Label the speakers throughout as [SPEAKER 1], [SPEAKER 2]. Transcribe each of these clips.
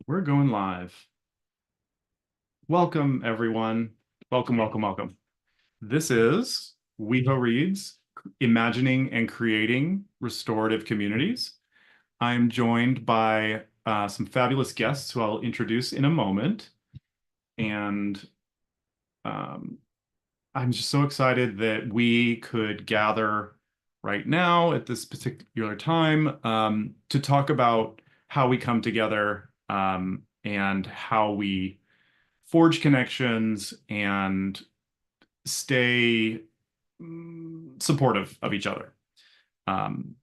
[SPEAKER 1] We're going live. Welcome, everyone. Welcome, welcome, welcome. This is WeHo Reads, Imagining and Creating Restorative Communities. I'm joined by some fabulous guests who I'll introduce in a moment. And I'm just so excited that we could gather right now at this particular time to talk about how we come together and how we forge connections and stay supportive of each other.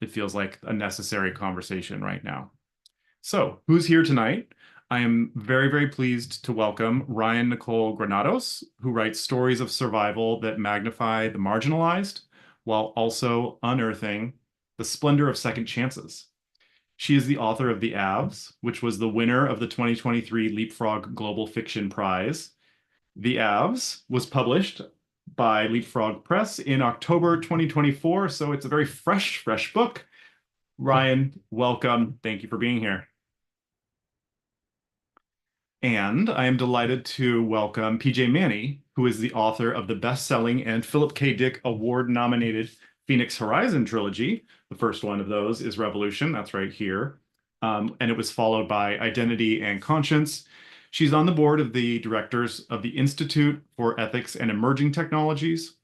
[SPEAKER 1] It feels like a necessary conversation right now. So, who's here tonight? I am very, very pleased to welcome Ryane Nicole Granados, who writes stories of survival that magnify the marginalized while also unearthing the splendor of second chances. She is the author of The Aves, which was the winner of the 2023 Leapfrog Global Fiction Prize. The Aves was published by Leapfrog Press in October 2024, so it's a very fresh book. Ryane, welcome. Thank you for being here. And I am delighted to welcome PJ Manney, who is the author of the best-selling and Philip K. Dick Award-nominated Phoenix Horizon trilogy. The first one of those is Revolution. That's right here. And it was followed by Identity and Conscience. She's on the board of the directors of the Institute for Ethics and Emerging Technologies.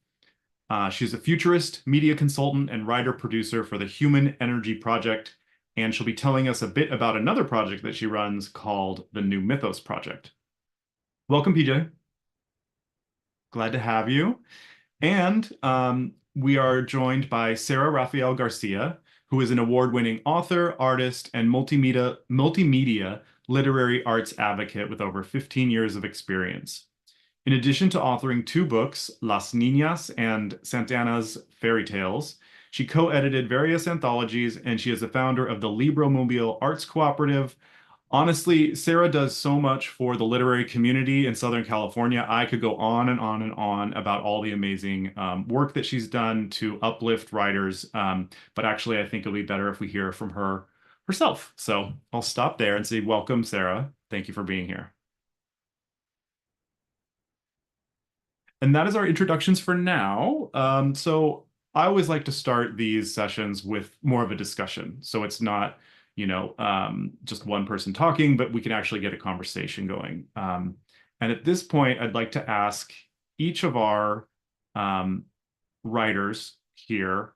[SPEAKER 1] She's a futurist, media consultant, and writer-producer for the Human Energy Project, and she'll be telling us a bit about another project that she runs called the New Mythos Project. Welcome, PJ. Glad to have you. And we are joined by Sarah Rafael Garcia, who is an award-winning author, artist, and multimedia literary arts advocate with over 15 years of experience. In addition to authoring two books, Las Niñas and Santana's Fairy Tales, she co-edited various anthologies, and she is the founder of the LibroMobile Arts Cooperative. Honestly, Sarah does so much for the literary community in Southern California. I could go on and on and on about all the amazing work that she's done to uplift writers. But actually, I think it'll be better if we hear from her herself. So I'll stop there and say, welcome, Sarah. Thank you for being here. And that is our introductions for now. So I always like to start these sessions with more of a discussion. So it's not, just one person talking, but we can actually get a conversation going. And at this point, I'd like to ask each of our writers here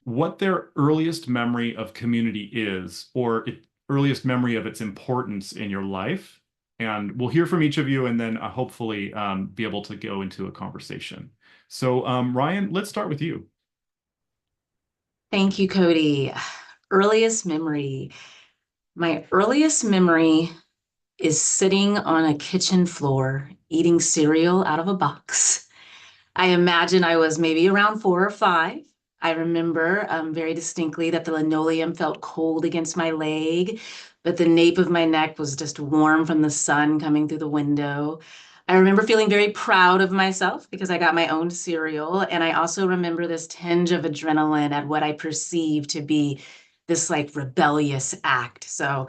[SPEAKER 1] what their earliest memory of community is, or earliest memory of its importance in your life. And we'll hear from each of you and then hopefully be able to go into a conversation. So Ryane, let's start with you.
[SPEAKER 2] Thank you, Cody. Earliest memory. My earliest memory is sitting on a kitchen floor eating cereal out of a box. I imagine I was maybe around 4 or 5. I remember very distinctly that the linoleum felt cold against my leg, but the nape of my neck was just warm from the sun coming through the window. I remember feeling very proud of myself because I got my own cereal. And I also remember this tinge of adrenaline at what I perceived to be this like rebellious act. So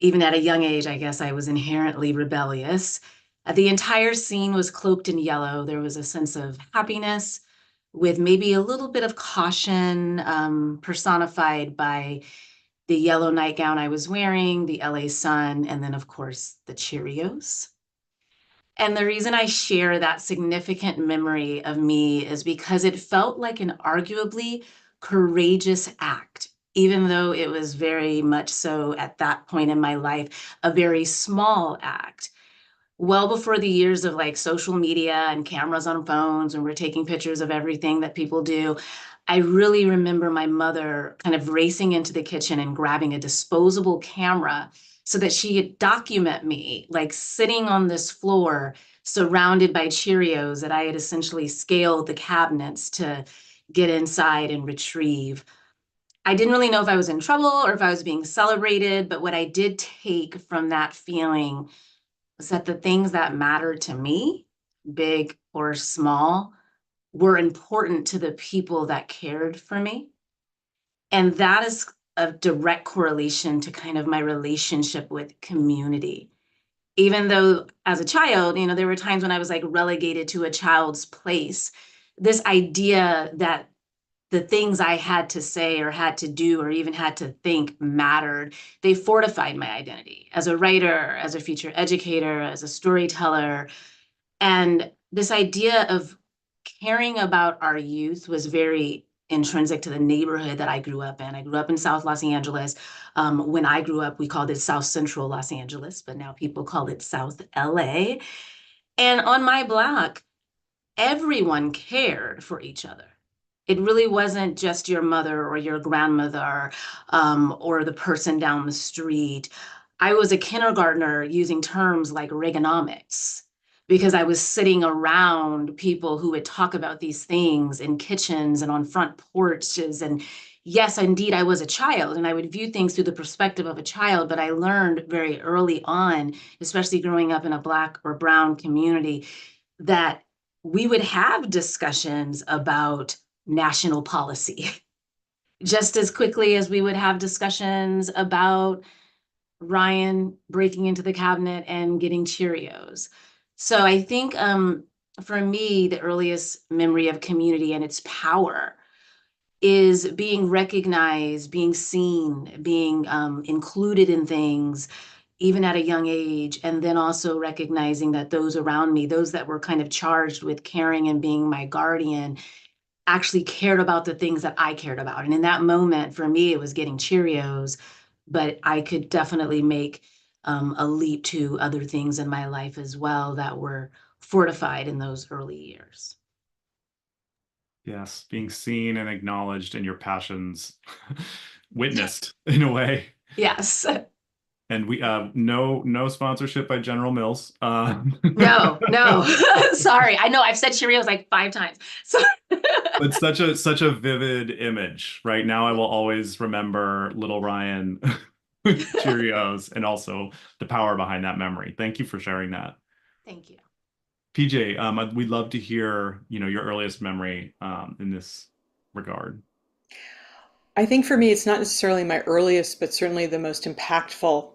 [SPEAKER 2] even at a young age, I guess I was inherently rebellious. The entire scene was cloaked in yellow. There was a sense of happiness with maybe a little bit of caution personified by the yellow nightgown I was wearing, the LA sun, and then, of course, the Cheerios. And the reason I share that significant memory of me is because it felt like an arguably courageous act, even though it was very much so at that point in my life, a very small act. Well before the years of like social media and cameras on phones, and we're taking pictures of everything that people do, I really remember my mother kind of racing into the kitchen and grabbing a disposable camera so that she could document me, like sitting on this floor surrounded by Cheerios that I had essentially scaled the cabinets to get inside and retrieve. I didn't really know if I was in trouble or if I was being celebrated, but what I did take from that feeling was that the things that mattered to me, big or small, were important to the people that cared for me. And that is a direct correlation to kind of my relationship with community. even though as a child, there were times when I was like relegated to a child's place. This idea that the things I had to say or had to do or even had to think mattered, they fortified my identity as a writer, as a future educator, as a storyteller. And this idea of caring about our youth was very intrinsic to the neighborhood that I grew up in. I grew up in South Los Angeles. When I grew up, we called it South Central Los Angeles, but now people call it South LA. And on my block, everyone cared for each other. It really wasn't just your mother or your grandmother or the person down the street. I was a kindergartner using terms like Reaganomics because I was sitting around people who would talk about these things in kitchens and on front porches. And yes, indeed, I was a child and I would view things through the perspective of a child, but I learned very early on, especially growing up in a Black or brown community, that we would have discussions about national policy just as quickly as we would have discussions about Ryane breaking into the cabinet and getting Cheerios. So I think for me, the earliest memory of community and its power is being recognized, being seen, being included in things, even at a young age, and then also recognizing that those around me, those that were kind of charged with caring and being my guardian, actually cared about the things that I cared about. And in that moment, for me, it was getting Cheerios, but I could definitely make a leap to other things in my life as well that were fortified in those early years.
[SPEAKER 1] Yes, being seen and acknowledged and your passions witnessed in a way.
[SPEAKER 2] Yes.
[SPEAKER 1] And we no sponsorship by General Mills.
[SPEAKER 2] No, no. Sorry. I know I've said Cheerios like 5 times. So
[SPEAKER 1] But such a vivid image. Right now I will always remember little Ryane Cheerios and also the power behind that memory. Thank you for sharing that.
[SPEAKER 2] thank you.
[SPEAKER 1] PJ, we'd love to hear, your earliest memory in this regard.
[SPEAKER 3] I think for me, it's not necessarily my earliest, but certainly the most impactful.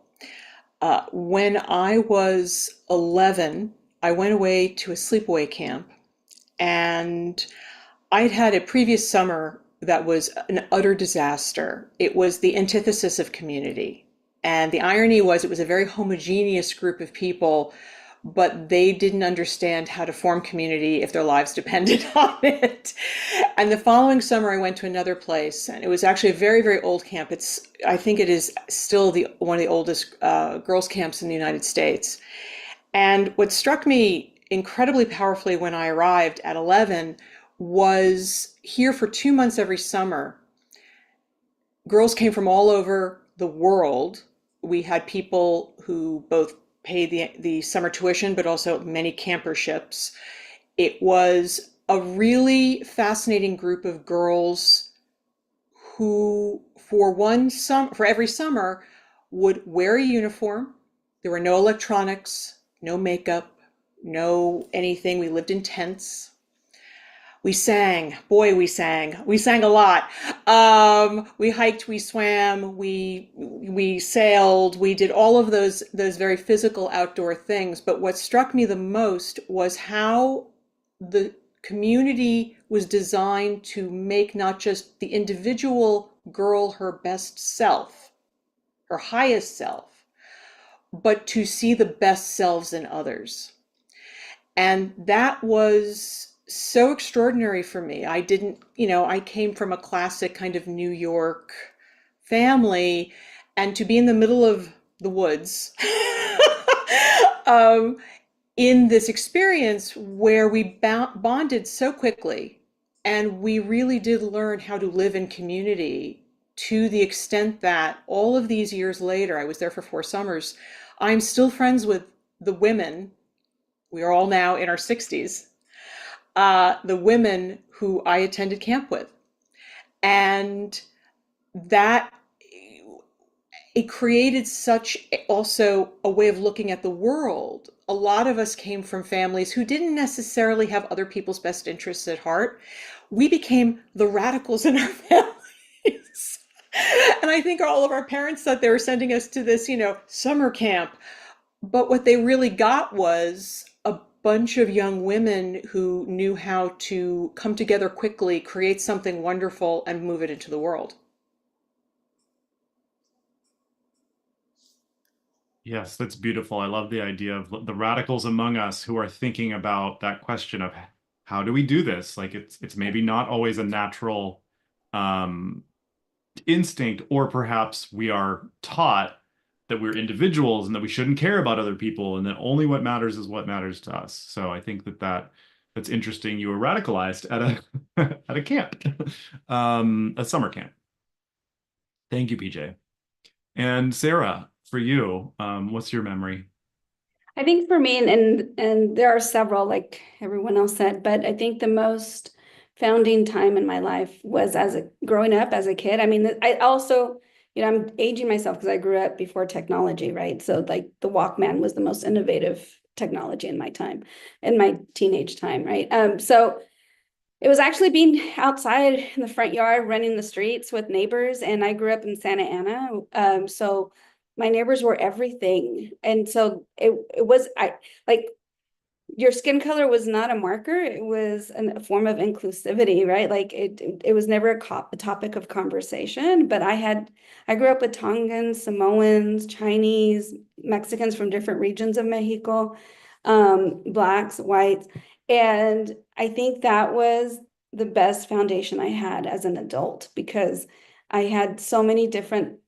[SPEAKER 3] When I was 11, I went away to a sleepaway camp, and I'd had a previous summer that was an utter disaster. It was the antithesis of community. And the irony was it was a very homogeneous group of people, but they didn't understand how to form community if their lives depended on it. And the following summer, I went to another place, and it was actually a very, very old camp. I think it is still one of the oldest girls' camps in the United States. And what struck me incredibly powerfully when I arrived at 11 was here for 2 months every summer. Girls came from all over the world. We had people who both paid the summer tuition, but also many camperships. It was a really fascinating group of girls who, for every summer, would wear a uniform. There were no electronics, no makeup, no anything. We lived in tents. We sang, boy, we sang a lot. We hiked, we swam, we sailed, we did all of those very physical outdoor things. But what struck me the most was how the community was designed to make not just the individual girl her best self, her highest self, but to see the best selves in others. And that was so extraordinary for me. I came from a classic kind of New York family, and to be in the middle of the woods in this experience where we bonded so quickly, and we really did learn how to live in community to the extent that all of these years later, I was there for 4 summers, I'm still friends with the women. We are all now in our 60s. The women who I attended camp with. And that, it created such also a way of looking at the world. A lot of us came from families who didn't necessarily have other people's best interests at heart. We became the radicals in our families. And I think all of our parents thought they were sending us to this, summer camp. But what they really got was a bunch of young women who knew how to come together quickly, create something wonderful, and move it into the world.
[SPEAKER 1] Yes, that's beautiful. I love the idea of the radicals among us who are thinking about that question of how do we do this? Like it's maybe not always a natural um, instinct, or perhaps we are taught that we're individuals and that we shouldn't care about other people and that only what matters is what matters to us. So I think that's interesting. You were radicalized at a at a camp, a summer camp. Thank you, PJ. And Sarah, for you, what's your memory?
[SPEAKER 4] I think for me, and there are several, like everyone else said, but I think the most founding time in my life was growing up as a kid. I mean, I also, I'm aging myself because I grew up before technology, right? So like the Walkman was the most innovative technology in my time, in my teenage time, right? So it was actually being outside in the front yard, running the streets with neighbors. And I grew up in Santa Ana. So my neighbors were everything. And so it was, I like, your skin color was not a marker. It was a form of inclusivity, right? Like it was never a topic of conversation, but I grew up with Tongans, Samoans, Chinese, Mexicans from different regions of Mexico, blacks, whites. And I think that was the best foundation I had as an adult because I had so many different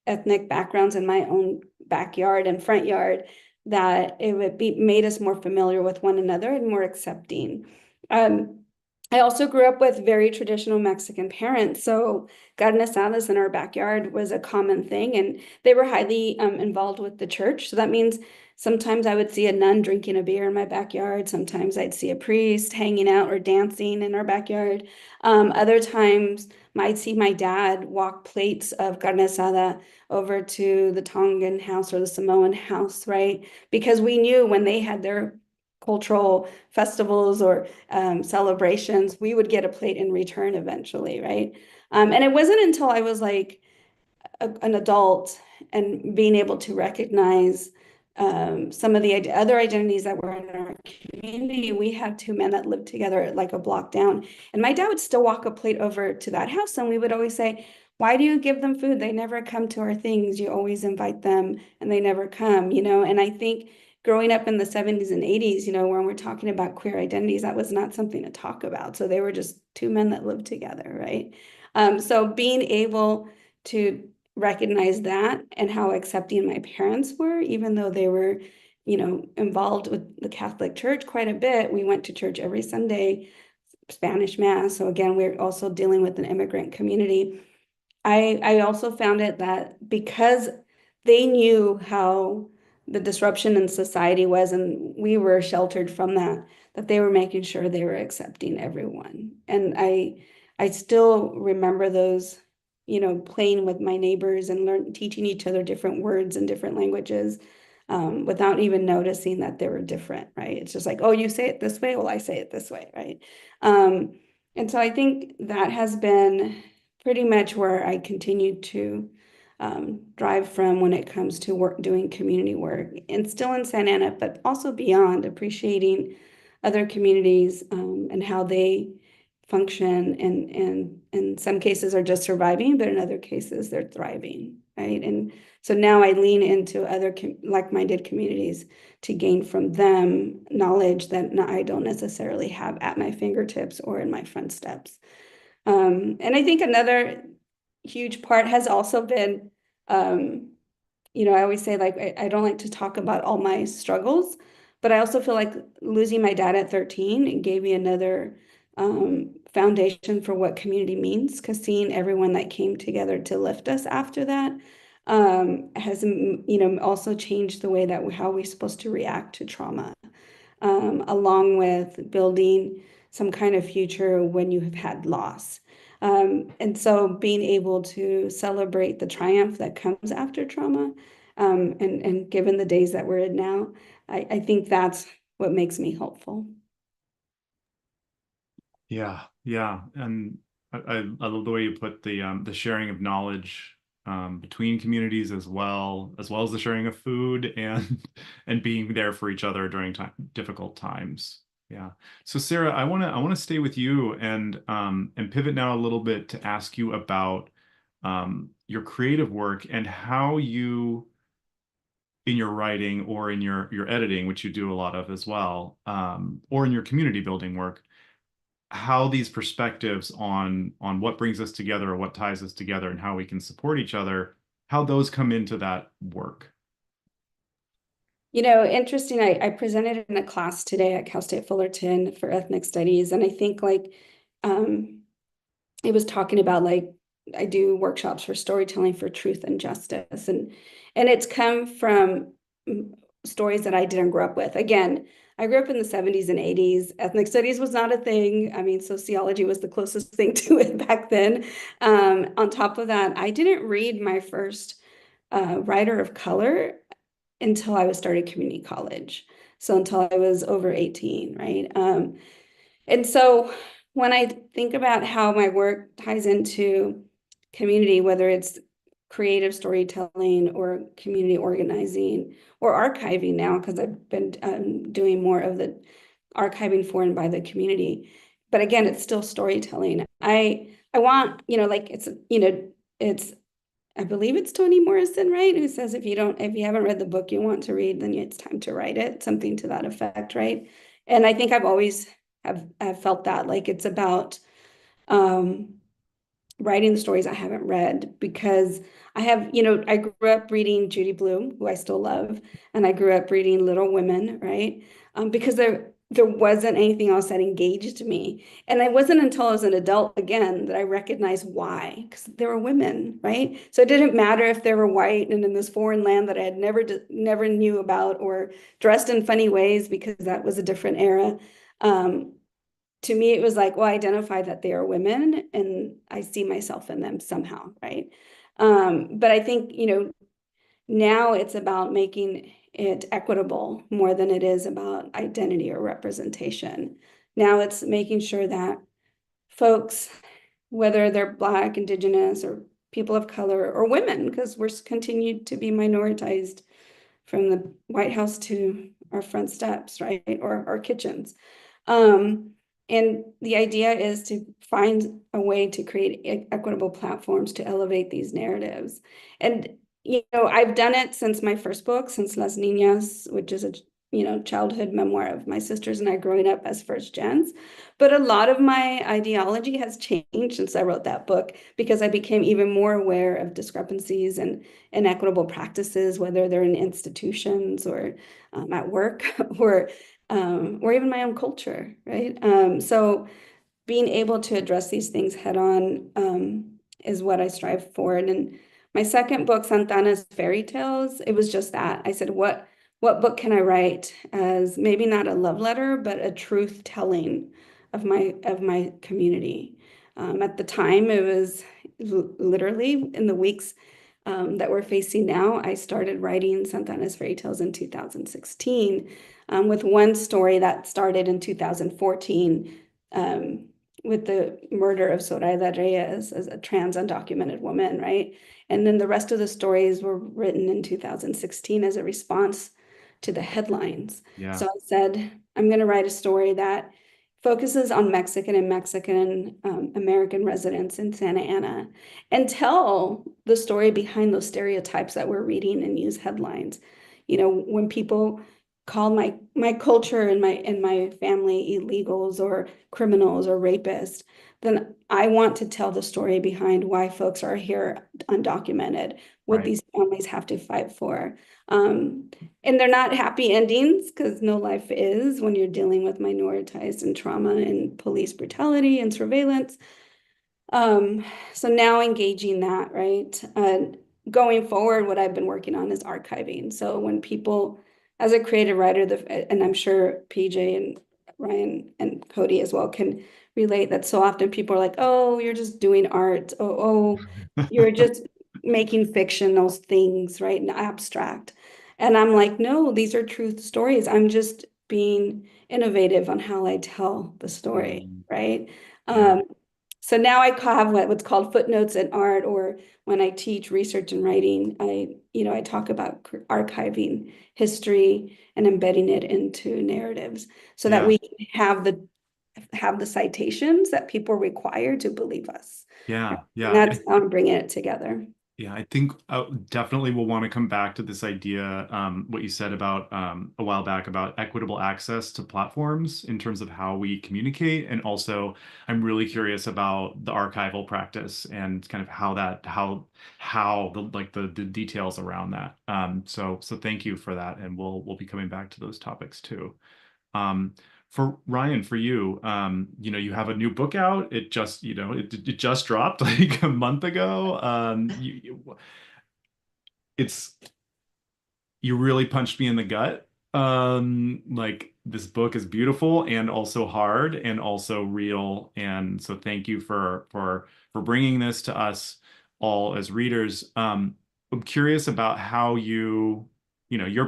[SPEAKER 4] ethnic backgrounds in my own backyard and front yard that it would be made us more familiar with one another and more accepting. I also grew up with very traditional Mexican parents, so carne asadas in our backyard was a common thing, and they were highly involved with the church. So that means sometimes I would see a nun drinking a beer in my backyard. Sometimes I'd see a priest hanging out or dancing in our backyard. Other times I'd see my dad walk plates of carne asada over to the Tongan house or the Samoan house, right? Because we knew when they had their cultural festivals or celebrations, we would get a plate in return eventually, right? And it wasn't until I was like an adult and being able to recognize some of the other identities that were in our community. We had two men that lived together like a block down, and my dad would still walk a plate over to that house, and we would always say, why do you give them food? They never come to our things. You always invite them and they never come, And I think growing up in the 70s and 80s, when we're talking about queer identities, that was not something to talk about. So they were just two men that lived together, right? So being able to recognize that and how accepting my parents were, even though they were, involved with the Catholic Church quite a bit. We went to church every Sunday, Spanish Mass. So again, we're also dealing with an immigrant community. I also found it that because they knew how the disruption in society was, and we were sheltered from that they were making sure they were accepting everyone. And I still remember those, playing with my neighbors and teaching each other different words and different languages, without even noticing that they were different, right? It's just like, oh, you say it this way, well, I say it this way, right? And so I think that has been pretty much where I continue to drive from when it comes to doing community work, and still in Santa Ana, but also beyond, appreciating other communities and how they function, and in some cases are just surviving, but in other cases they're thriving, right? And so now I lean into other like-minded communities to gain from them knowledge that I don't necessarily have at my fingertips or in my front steps. And I think another huge part has also been, I always say, like, I don't like to talk about all my struggles, but I also feel like losing my dad at 13 gave me another foundation for what community means, because seeing everyone that came together to lift us after that has, also changed the way that how we're supposed to react to trauma, along with building some kind of future when you have had loss. And so being able to celebrate the triumph that comes after trauma, and given the days that we're in now, I think that's what makes me hopeful.
[SPEAKER 1] Yeah, yeah, and I love the way you put the sharing of knowledge between communities as well as the sharing of food and being there for each other during difficult times. Yeah. So Sarah, I want to stay with you and pivot now a little bit to ask you about your creative work and how you in your writing or in your editing, which you do a lot of as well, or in your community building work, how these perspectives on what brings us together or what ties us together and how we can support each other, how those come into that work.
[SPEAKER 4] Interesting. I presented in a class today at Cal State Fullerton for ethnic studies, and I think it was talking about I do workshops for storytelling for truth and justice, and it's come from stories that I didn't grow up with. Again, I grew up in the 70s and 80s. Ethnic studies was not a thing. I mean, sociology was the closest thing to it back then. On top of that, I didn't read my first writer of color until I was started community college. So until I was over 18, right? And so when I think about how my work ties into community, whether it's creative storytelling or community organizing or archiving now, because I've been doing more of the archiving for and by the community. But again, it's still storytelling. I want, it's I believe it's Toni Morrison, right? Who says if you haven't read the book you want to read, then it's time to write it, something to that effect, right? And I think I've always have felt that it's about writing the stories I haven't read, because I grew up reading Judy Blume, who I still love, and I grew up reading Little Women, right? Because there wasn't anything else that engaged me. And it wasn't until I was an adult again that I recognized why, because there were women, right? So it didn't matter if they were white and in this foreign land that I had never knew about, or dressed in funny ways, because that was a different era. To me, it was I identify that they are women and I see myself in them somehow, right? But I think, now it's about making it equitable more than it is about identity or representation. Now it's making sure that folks, whether they're Black, Indigenous, or people of color, or women, because we're continued to be minoritized from the White House to our front steps, right? Or our kitchens. And the idea is to find a way to create equitable platforms to elevate these narratives. And, I've done it since my first book, since Las Niñas, which is a, childhood memoir of my sisters and I growing up as first gens. But a lot of my ideology has changed since I wrote that book, because I became even more aware of discrepancies and inequitable practices, whether they're in institutions or at work or even my own culture, right? So being able to address these things head on is what I strive for. And in my second book, Santana's Fairy Tales, it was just that. I said, what book can I write as maybe not a love letter, but a truth telling of my community? At the time, it was literally in the weeks that we're facing now. I started writing Santana's Fairy Tales in 2016 with one story that started in 2014 with the murder of Soraya Reyes as a trans undocumented woman, right? And then the rest of the stories were written in 2016 as a response to the headlines.
[SPEAKER 1] Yeah.
[SPEAKER 4] So I said, I'm going to write a story that focuses on Mexican and Mexican American residents in Santa Ana, and tell the story behind those stereotypes that we're reading in news headlines. When people call my culture and my family illegals or criminals or rapists, then I want to tell the story behind why folks are here undocumented, what
[SPEAKER 1] Right.
[SPEAKER 4] these families have to fight for. And they're not happy endings, because no life is when you're dealing with minoritized and trauma and police brutality and surveillance. So now engaging that, right? Going forward, what I've been working on is archiving. So when people, as a creative writer, and I'm sure PJ and Ryan and Cody as well can relate, that so often people are like, oh, you're just doing art. Oh, you're just making fictional things, right? And abstract. And I'm like, no, these are truth stories. I'm just being innovative on how I tell the story, right?
[SPEAKER 1] Yeah.
[SPEAKER 4] So now I have what's called footnotes in art, or when I teach research and writing, I talk about archiving history and embedding it into narratives so that
[SPEAKER 1] Yeah.
[SPEAKER 4] we can have the citations that people require to believe us.
[SPEAKER 1] Yeah.
[SPEAKER 4] And
[SPEAKER 1] Yeah.
[SPEAKER 4] that's how I'm bringing it together.
[SPEAKER 1] Yeah, I think definitely we'll want to come back to this idea, what you said about a while back about equitable access to platforms in terms of how we communicate. And also, I'm really curious about the archival practice and kind of how the details around that. So thank you for that, and we'll be coming back to those topics too. Um, for Ryan, for you, you have a new book out. It just, it just dropped like a month ago. It's you really punched me in the gut. Like this book is beautiful and also hard and also real. And so thank you for bringing this to us all as readers. I'm curious about how your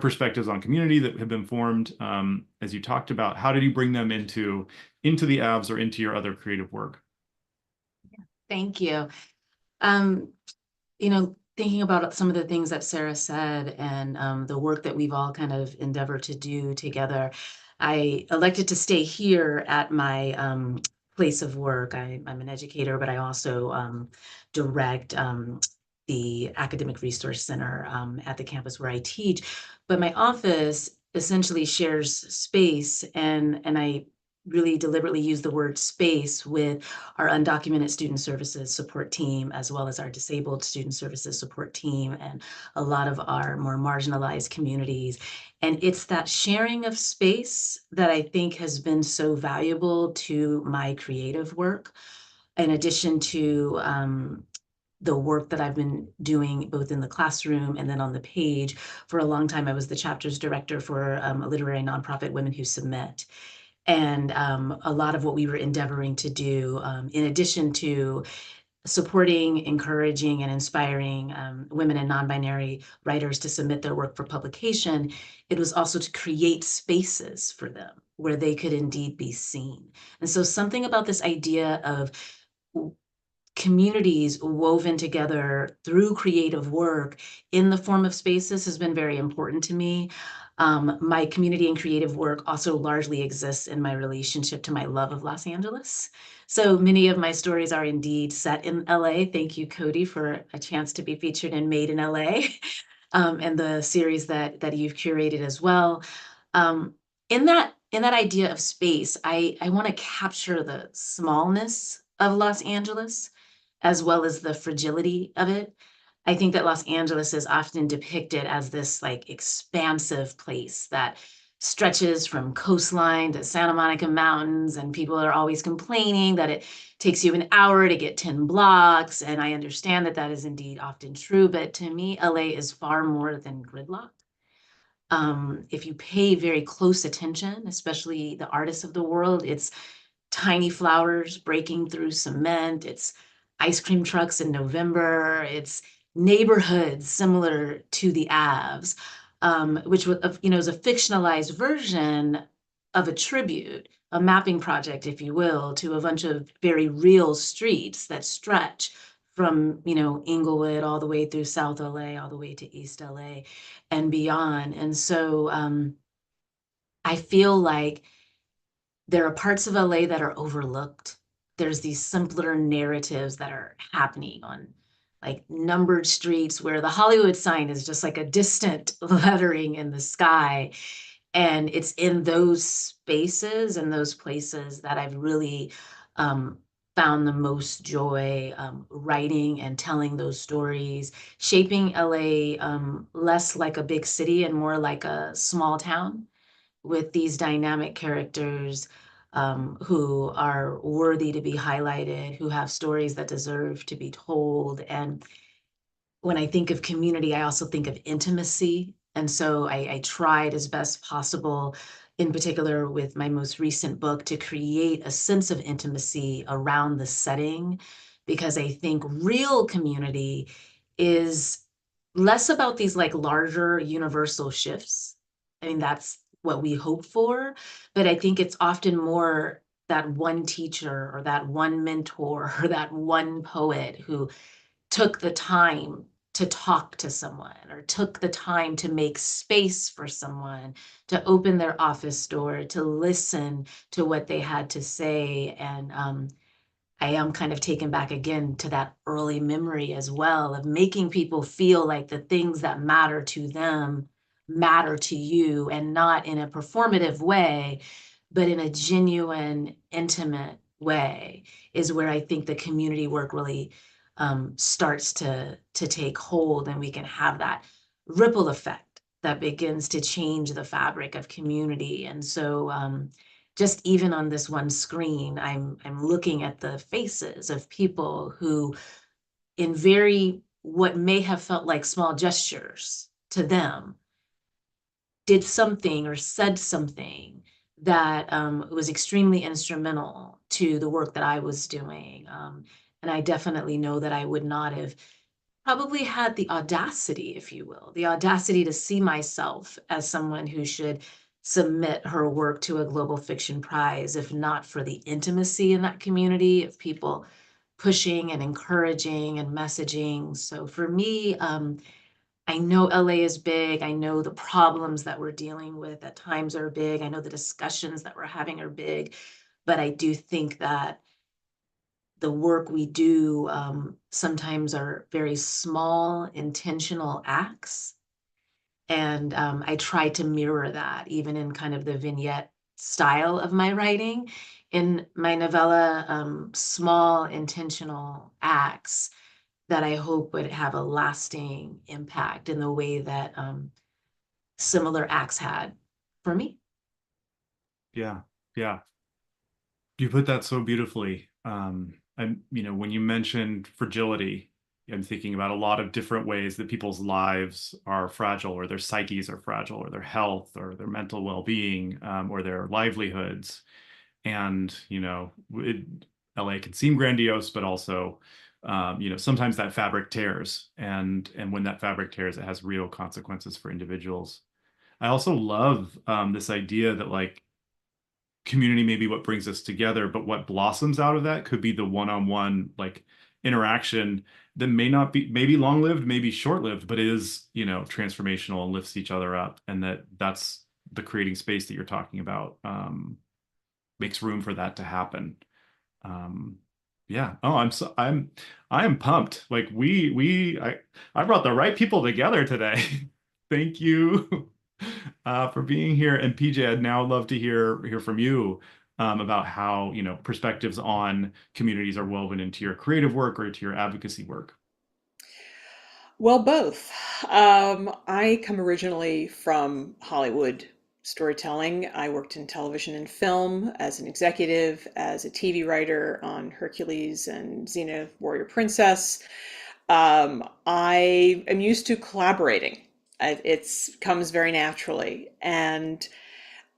[SPEAKER 1] perspectives on community that have been formed, as you talked about. How did you bring them into the Aves or into your other creative work?
[SPEAKER 2] Thank you. Thinking about some of the things that Sarah said and the work that we've all kind of endeavored to do together, I elected to stay here at my place of work. I'm an educator, but I also direct the Academic Resource Center at the campus where I teach. But my office essentially shares space, and I really deliberately use the word space with our undocumented student services support team, as well as our disabled student services support team, and a lot of our more marginalized communities. And it's that sharing of space that I think has been so valuable to my creative work, in addition to the work that I've been doing both in the classroom and then on the page. For a long time, I was the chapters director for a literary nonprofit, Women Who Submit. And a lot of what we were endeavoring to do, in addition to supporting, encouraging, and inspiring women and non-binary writers to submit their work for publication, it was also to create spaces for them where they could indeed be seen. And so something about this idea of communities woven together through creative work in the form of spaces has been very important to me. My community and creative work also largely exists in my relationship to my love of Los Angeles. So many of my stories are indeed set in LA. Thank you, Cody, for a chance to be featured in Made in LA, and the series that you've curated as well. Um, in that idea of space, I want to capture the smallness of Los Angeles as well as the fragility of it. I think that Los Angeles is often depicted as this like expansive place that stretches from coastline to Santa Monica Mountains, and people are always complaining that it takes you an hour to get 10 blocks. And I understand that that is indeed often true, but to me, LA is far more than gridlock. If you pay very close attention, especially the artists of the world, it's tiny flowers breaking through cement. It's ice cream trucks in November. It's neighborhoods similar to the Aves, which is a fictionalized version of a tribute, a mapping project, if you will, to a bunch of very real streets that stretch from Inglewood all the way through South LA, all the way to East LA and beyond. And so I feel like there are parts of LA that are overlooked. There's these simpler narratives that are happening on like numbered streets where the Hollywood sign is just like a distant lettering in the sky. And it's in those spaces and those places that I've really found the most joy writing and telling those stories, shaping LA less like a big city and more like a small town with these dynamic characters who are worthy to be highlighted, who have stories that deserve to be told. And when I think of community, I also think of intimacy. And so I tried as best possible, in particular with my most recent book, to create a sense of intimacy around the setting, because I think real community is less about these like larger universal shifts. I mean, that's what we hope for, but I think it's often more that one teacher or that one mentor or that one poet who took the time to talk to someone or took the time to make space for someone, to open their office door, to listen to what they had to say. And I am kind of taken back again to that early memory as well of making people feel like the things that matter to them matter to you, and not in a performative way, but in a genuine, intimate way, is where I think the community work really starts to take hold, and we can have that ripple effect that begins to change the fabric of community. And so just even on this one screen, I'm looking at the faces of people who, in very what may have felt like small gestures to them, did something or said something that was extremely instrumental to the work that I was doing. And I definitely know that I would not have probably had the audacity, if you will, the audacity to see myself as someone who should submit her work to a global fiction prize, if not for the intimacy in that community of people pushing and encouraging and messaging. So for me, I know LA is big. I know the problems that we're dealing with at times are big. I know the discussions that we're having are big, but I do think that the work we do sometimes are very small, intentional acts. And I try to mirror that even in kind of the vignette style of my writing. In my novella, small, intentional acts that I hope would have a lasting impact in the way that similar acts had for me.
[SPEAKER 1] Yeah, yeah. You put that so beautifully. And when you mentioned fragility, I'm thinking about a lot of different ways that people's lives are fragile, or their psyches are fragile, or their health, or their mental well-being, or their livelihoods. And LA can seem grandiose, but also, sometimes that fabric tears, and when that fabric tears, it has real consequences for individuals. I also love this idea that, like, community may be what brings us together, but what blossoms out of that could be the one-on-one, like, interaction that may not be, maybe long-lived, maybe short-lived, but is, transformational and lifts each other up. And that's the creating space that you're talking about, makes room for that to happen. Yeah. Oh, I am pumped. Like, I brought the right people together today. Thank you for being here. And PJ, I'd now love to hear from you about how, perspectives on communities are woven into your creative work or into your advocacy work.
[SPEAKER 3] Well, both. I come originally from Hollywood storytelling. I worked in television and film as an executive, as a TV writer on Hercules and Xena Warrior Princess. I am used to collaborating. It comes very naturally. And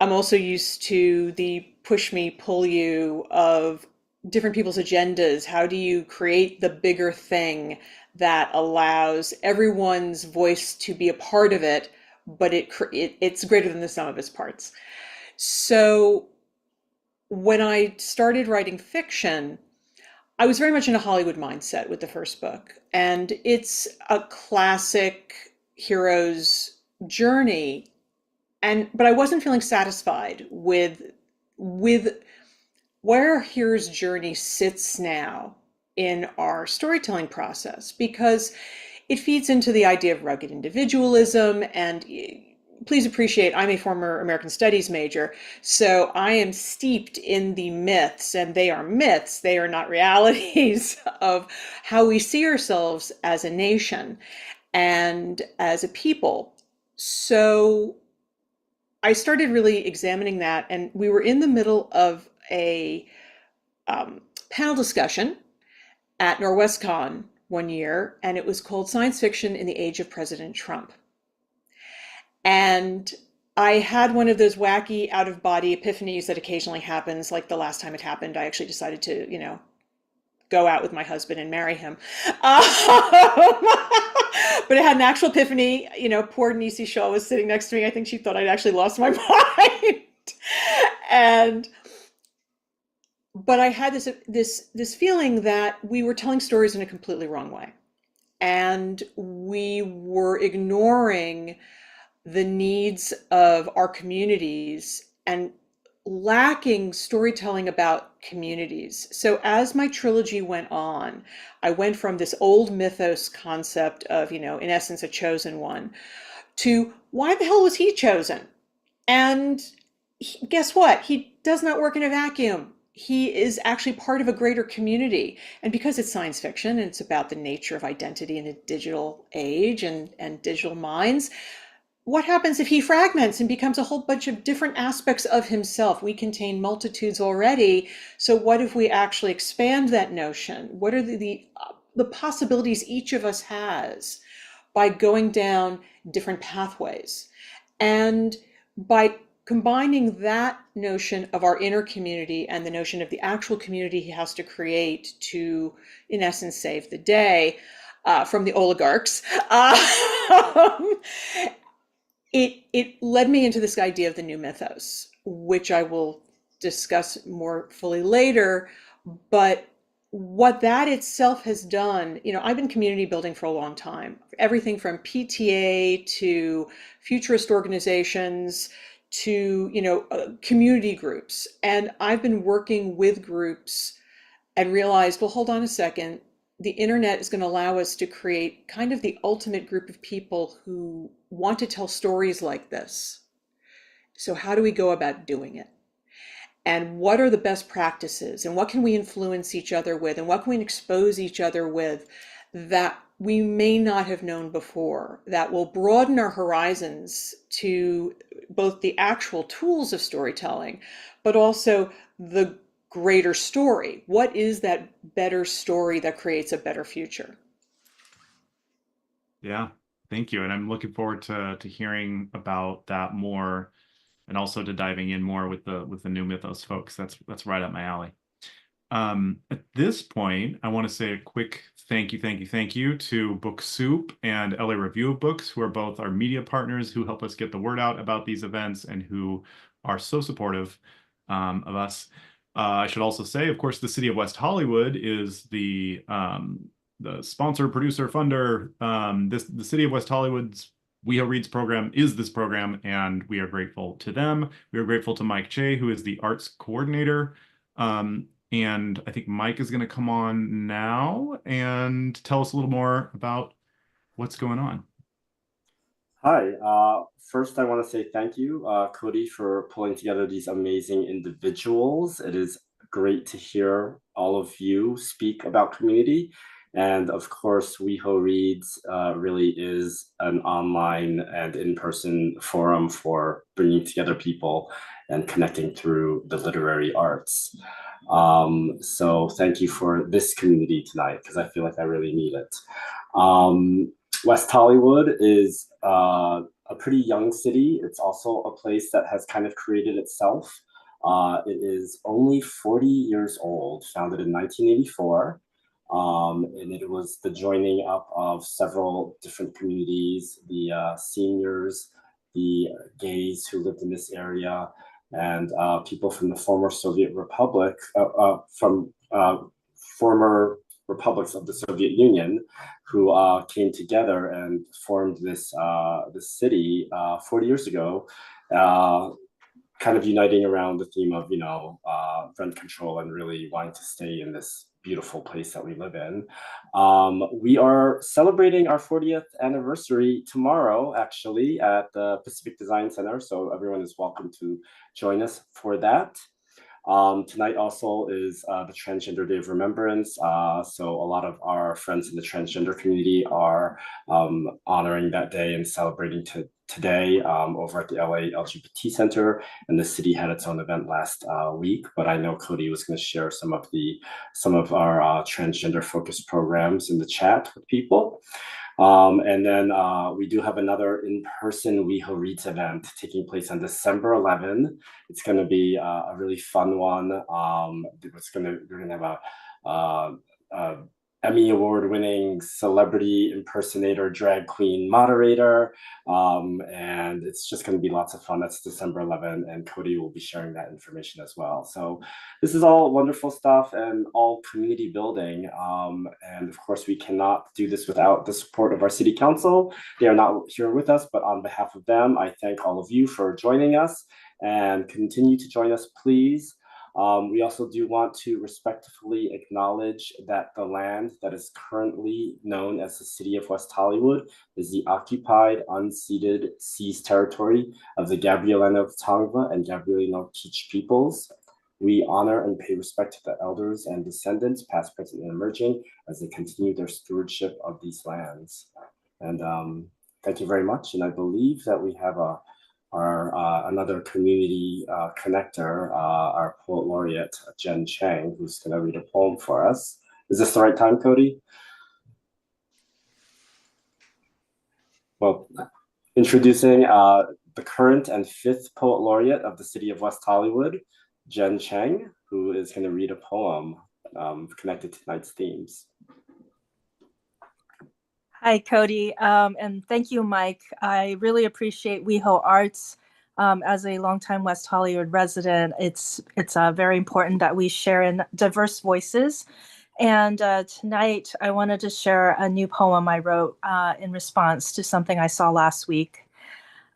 [SPEAKER 3] I'm also used to the push me, pull you of different people's agendas. How do you create the bigger thing that allows everyone's voice to be a part of it, but it's greater than the sum of its parts? So when I started writing fiction, I was very much in a Hollywood mindset with the first book, and it's a classic hero's journey. But I wasn't feeling satisfied with where our hero's journey sits now in our storytelling process, because it feeds into the idea of rugged individualism. And please appreciate, I'm a former American Studies major, so I am steeped in the myths, and they are myths, they are not realities, of how we see ourselves as a nation and as a people. So I started really examining that, and we were in the middle of a panel discussion at NorwestCon one year, and it was called Science Fiction in the Age of President Trump. And I had one of those wacky out-of-body epiphanies that occasionally happens. Like the last time it happened, I actually decided to, go out with my husband and marry him. But I had an actual epiphany. Poor Nisi Shaw was sitting next to me. I think she thought I'd actually lost my mind. And but I had this feeling that we were telling stories in a completely wrong way. And we were ignoring the needs of our communities and lacking storytelling about communities. So as my trilogy went on, I went from this old mythos concept of, in essence, a chosen one, to why the hell was he chosen? And guess what? He does not work in a vacuum. He is actually part of a greater community. And because it's science fiction and it's about the nature of identity in a digital age and digital minds, what happens if he fragments and becomes a whole bunch of different aspects of himself? We contain multitudes already. So what if we actually expand that notion? What are the possibilities each of us has by going down different pathways? And by combining that notion of our inner community and the notion of the actual community he has to create to, in essence, save the day from the oligarchs, it led me into this idea of the new mythos, which I will discuss more fully later. But what that itself has done, I've been community building for a long time, everything from PTA to futurist organizations to, community groups. And I've been working with groups and realized, well, hold on a second. The internet is going to allow us to create kind of the ultimate group of people who want to tell stories like this. So how do we go about doing it? And what are the best practices? And what can we influence each other with? And what can we expose each other with that we may not have known before, that will broaden our horizons to both the actual tools of storytelling, but also the greater story? What is that better story that creates a better future?
[SPEAKER 1] Yeah, thank you. And I'm looking forward to hearing about that more, and also to diving in more with the new mythos folks. That's right up my alley. At this point, I want to say a quick thank you to Book Soup and LA Review of Books, who are both our media partners who help us get the word out about these events and who are so supportive of us. I should also say, of course, the City of West Hollywood is the sponsor, producer, funder. The City of West Hollywood's WeHo Reads program is this program, and we are grateful to them. We are grateful to Mike Che, who is the arts coordinator. And I think Mike is going to come on now and tell us a little more about what's going on.
[SPEAKER 5] Hi. First, I want to say thank you, Cody, for pulling together these amazing individuals. It is great to hear all of you speak about community. And of course, WeHo Reads really is an online and in-person forum for bringing together people and connecting through the literary arts. So thank you for this community tonight, because I feel like I really need it. West Hollywood is a pretty young city. It's also a place that has kind of created itself. It is only 40 years old, founded in 1984. And it was the joining up of several different communities, the seniors, the gays who lived in this area, and people from the former Soviet Republic, from former republics of the Soviet Union, who came together and formed this city 40 years ago, kind of uniting around the theme of, rent control and really wanting to stay in this beautiful place that we live in. We are celebrating our 40th anniversary tomorrow, actually, at the Pacific Design Center. So everyone is welcome to join us for that. Tonight also is the Transgender Day of Remembrance. So a lot of our friends in the transgender community are honoring that day and celebrating today over at the LA LGBT Center. And the city had its own event last week, but I know Cody was going to share some of our transgender focused programs in the chat with people. And then we do have another in-person WeHo Reads event taking place on December 11. It's going to be a really fun one. We're going to have a Emmy Award-winning celebrity impersonator, drag queen moderator. And it's just going to be lots of fun. That's December 11th, and Cody will be sharing that information as well. So this is all wonderful stuff and all community building. And of course, we cannot do this without the support of our city council. They are not here with us, but on behalf of them, I thank all of you for joining us, and continue to join us, please. We also do want to respectfully acknowledge that the land that is currently known as the City of West Hollywood is the occupied, unceded, seized territory of the Gabrielino of Tongva and Gabrielino Teach peoples. We honor and pay respect to the elders and descendants, past, present, and emerging, as they continue their stewardship of these lands. And thank you very much. And I believe that we have another community connector, our poet laureate, Jen Chang, who's going to read a poem for us. Is this the right time, Cody? Well, introducing the current and fifth poet laureate of the city of West Hollywood, Jen Chang, who is going to read a poem connected to tonight's themes.
[SPEAKER 6] Hi, Cody, and thank you, Mike. I really appreciate WeHo Arts. As a longtime West Hollywood resident, it's very important that we share in diverse voices. And tonight, I wanted to share a new poem I wrote in response to something I saw last week.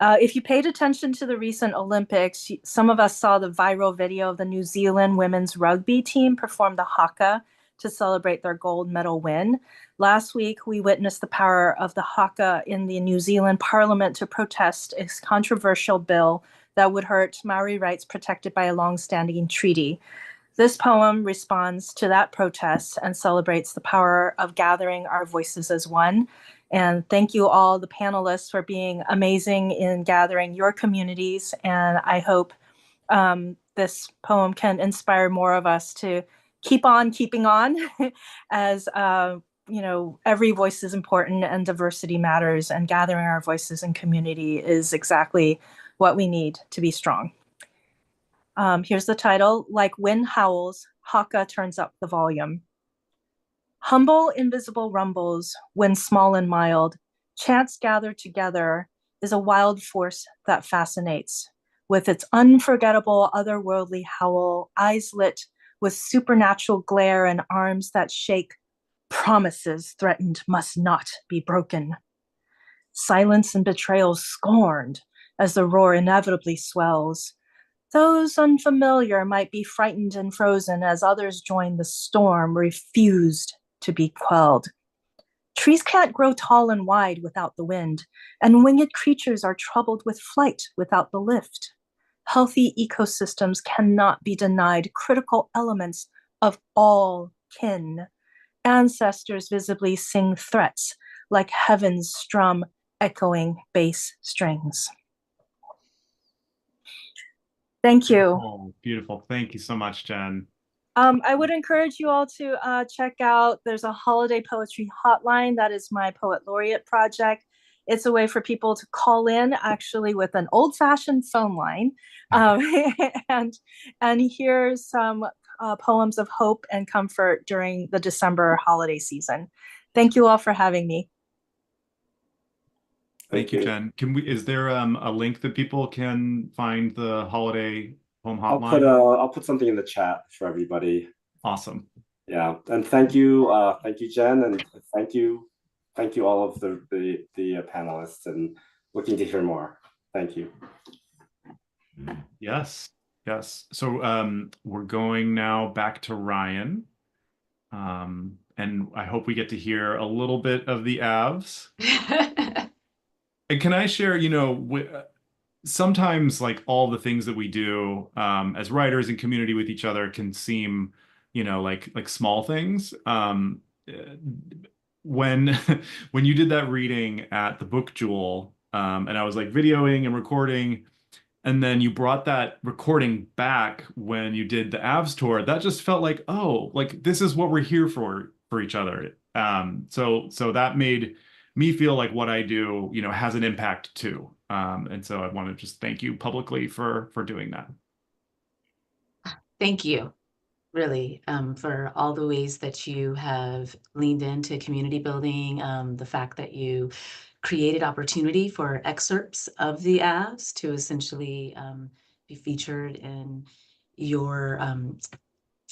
[SPEAKER 6] If you paid attention to the recent Olympics, some of us saw the viral video of the New Zealand women's rugby team perform the haka to celebrate their gold medal win. Last week, we witnessed the power of the haka in the New Zealand Parliament to protest a controversial bill that would hurt Maori rights protected by a long-standing treaty. This poem responds to that protest and celebrates the power of gathering our voices as one. And thank you all, the panelists, for being amazing in gathering your communities. And I hope this poem can inspire more of us to keep on keeping on as every voice is important and diversity matters, and gathering our voices in community is exactly what we need to be strong. Here's the title. Like wind howls, haka turns up the volume. Humble, invisible rumbles, when small and mild, chants gather together, is a wild force that fascinates. With its unforgettable, otherworldly howl, eyes lit with supernatural glare and arms that shake, promises threatened must not be broken. Silence and betrayal scorned as the roar inevitably swells. Those unfamiliar might be frightened and frozen as others join the storm, refused to be quelled. Trees can't grow tall and wide without the wind, and winged creatures are troubled with flight without the lift. Healthy ecosystems cannot be denied critical elements of all kin. Ancestors visibly sing threats like heavens strum echoing bass strings. Thank you.
[SPEAKER 1] Oh, beautiful. Thank you so much, Jen.
[SPEAKER 6] I would encourage you all to check out, there's a holiday poetry hotline. That is my Poet Laureate project. It's a way for people to call in, actually, with an old-fashioned phone line, and hear some poems of hope and comfort during the December holiday season. Thank you all for having me.
[SPEAKER 1] Thank you, Jen. Is there a link that people can find the holiday poem hotline?
[SPEAKER 5] I'll put something in the chat for everybody.
[SPEAKER 1] Awesome.
[SPEAKER 5] Yeah, and thank you, Jen, and thank you all of the panelists, and looking to hear more. Thank you.
[SPEAKER 1] Yes. So we're going now back to Ryan, and I hope we get to hear a little bit of the Aves. And can I share, sometimes like all the things that we do as writers in community with each other can seem, like small things. When you did that reading at the Book Jewel, and I was like videoing and recording, and then you brought that recording back when you did the Aves tour, that just felt like, oh, like this is what we're here for each other. So that made me feel like what I do, has an impact too. And so I want to just thank you publicly for doing that.
[SPEAKER 2] Thank you. really, for all the ways that you have leaned into community building, the fact that you created opportunity for excerpts of the Aves to essentially be featured in your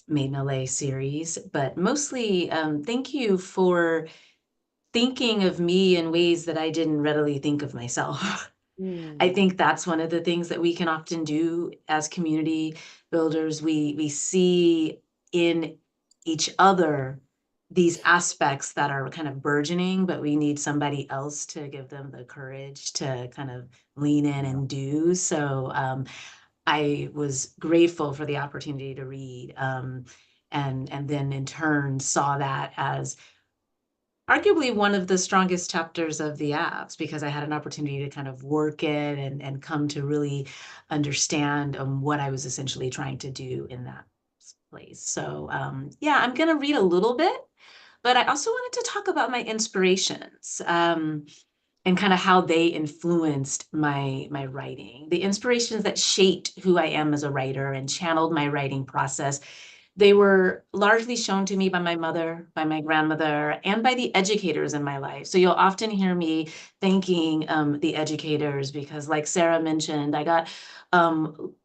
[SPEAKER 2] Made in LA series. But mostly, thank you for thinking of me in ways that I didn't readily think of myself. I think that's one of the things that we can often do as community builders. We see in each other these aspects that are kind of burgeoning, but we need somebody else to give them the courage to kind of lean in and do. So I was grateful for the opportunity to read, and then in turn saw that as arguably one of the strongest chapters of the apps, because I had an opportunity to kind of work it and come to really understand what I was essentially trying to do in that place. So yeah, I'm going to read a little bit, but I also wanted to talk about my inspirations. And kind of how they influenced my writing, the inspirations that shaped who I am as a writer and channeled my writing process. They were largely shown to me by my mother, by my grandmother, and by the educators in my life. So you'll often hear me thanking the educators because, like Sarah mentioned, I got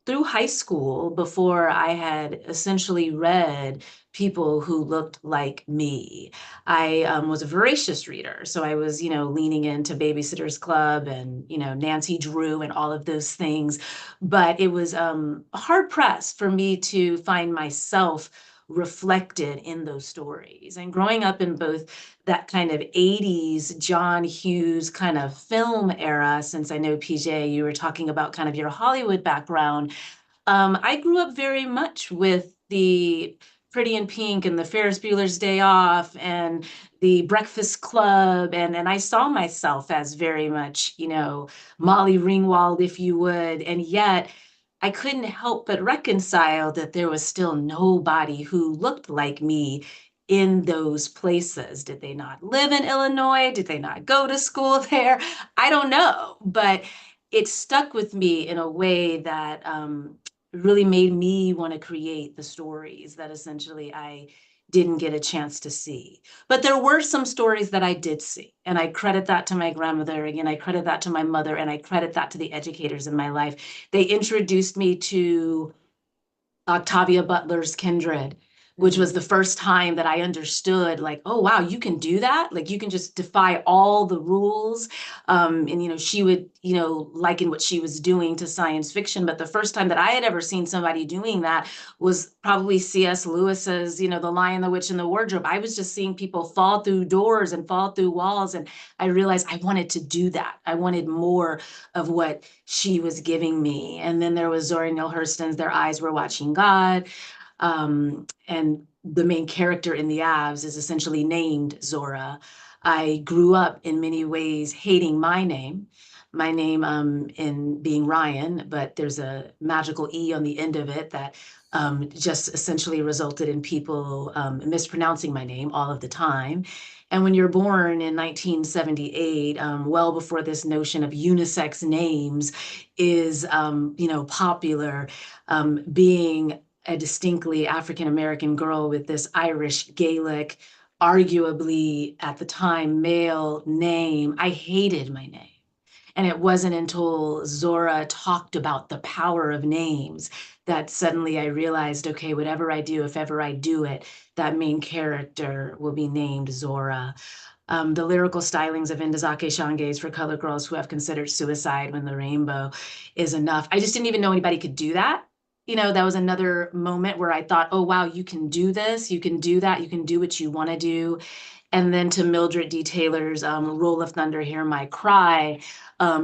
[SPEAKER 2] through high school before I had essentially read people who looked like me. I was a voracious reader. So I was, leaning into Babysitter's Club and, Nancy Drew and all of those things. But it was hard pressed for me to find myself reflected in those stories. And growing up in both that kind of 80s John Hughes kind of film era, since I know PJ, you were talking about kind of your Hollywood background, I grew up very much with the Pretty in Pink and the Ferris Bueller's Day Off and the Breakfast Club. And I saw myself as very much, Molly Ringwald, if you would. And yet I couldn't help but reconcile that there was still nobody who looked like me in those places. Did they not live in Illinois? Did they not go to school there? I don't know. But it stuck with me in a way that really made me want to create the stories that essentially I didn't get a chance to see. But there were some stories that I did see, and I credit that to my grandmother. Again, I credit that to my mother, and I credit that to the educators in my life. They introduced me to Octavia Butler's Kindred, which was the first time that I understood, like, oh, wow, you can do that. Like, you can just defy all the rules. And, she would, liken what she was doing to science fiction. But the first time that I had ever seen somebody doing that was probably C.S. Lewis's, The Lion, the Witch, and the Wardrobe. I was just seeing people fall through doors and fall through walls. And I realized I wanted to do that. I wanted more of what she was giving me. And then there was Zora Neale Hurston's Their Eyes Were Watching God. And the main character in the Aves is essentially named Zora. I grew up in many ways hating my name in being Ryan, but there's a magical E on the end of it that just essentially resulted in people mispronouncing my name all of the time. And when you're born in 1978, well before this notion of unisex names is, popular, being a distinctly African-American girl with this Irish Gaelic, arguably at the time, male name, I hated my name. And it wasn't until Zora talked about the power of names that suddenly I realized, okay, whatever I do, if ever I do it, that main character will be named Zora. The lyrical stylings of Ndizake Shange's For Colored Girls Who Have Considered Suicide When the Rainbow is Enough. I just didn't even know anybody could do that. That was another moment where I thought, oh, wow, you can do this, you can do that, you can do what you want to do. And then to Mildred D. Taylor's Roll of Thunder, Hear My Cry,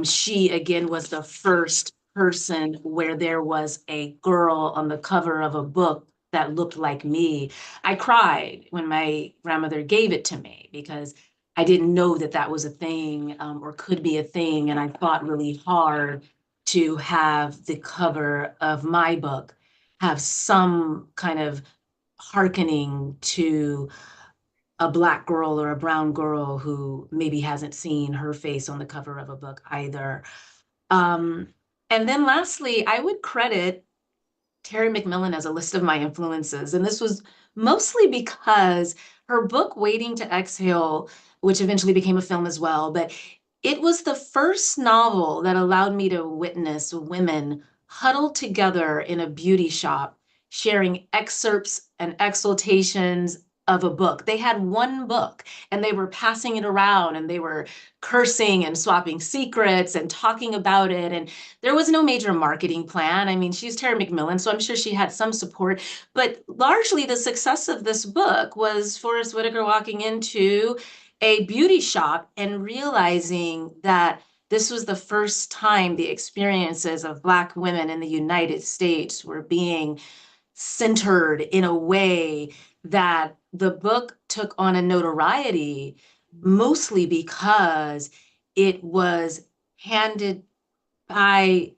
[SPEAKER 2] she again was the first person where there was a girl on the cover of a book that looked like me. I cried when my grandmother gave it to me because I didn't know that that was a thing or could be a thing. And I fought really hard to have the cover of my book have some kind of hearkening to a Black girl or a brown girl who maybe hasn't seen her face on the cover of a book either. And then lastly, I would credit Terry McMillan as a list of my influences. And this was mostly because her book, Waiting to Exhale, which eventually became a film as well, but it was the first novel that allowed me to witness women huddled together in a beauty shop, sharing excerpts and exultations of a book. They had one book and they were passing it around and they were cursing and swapping secrets and talking about it. And there was no major marketing plan. I mean, she's Terry McMillan, so I'm sure she had some support. But largely, the success of this book was Forest Whitaker walking into a beauty shop and realizing that this was the first time the experiences of Black women in the United States were being centered in a way that the book took on a notoriety, mostly because it was handed by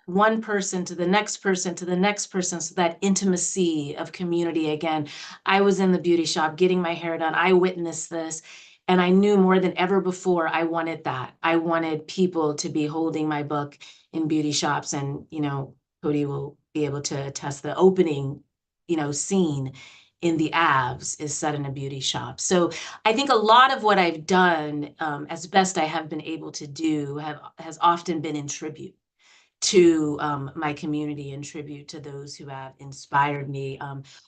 [SPEAKER 2] one person to the next person to the next person. So that intimacy of community again. I was in the beauty shop getting my hair done. I witnessed this. And I knew more than ever before I wanted that. I wanted people to be holding my book in beauty shops. And, Cody will be able to attest the opening, scene in the Aves is set in a beauty shop. So I think a lot of what I've done, as best I have been able to do, has often been in tribute to my community, in tribute to those who have inspired me,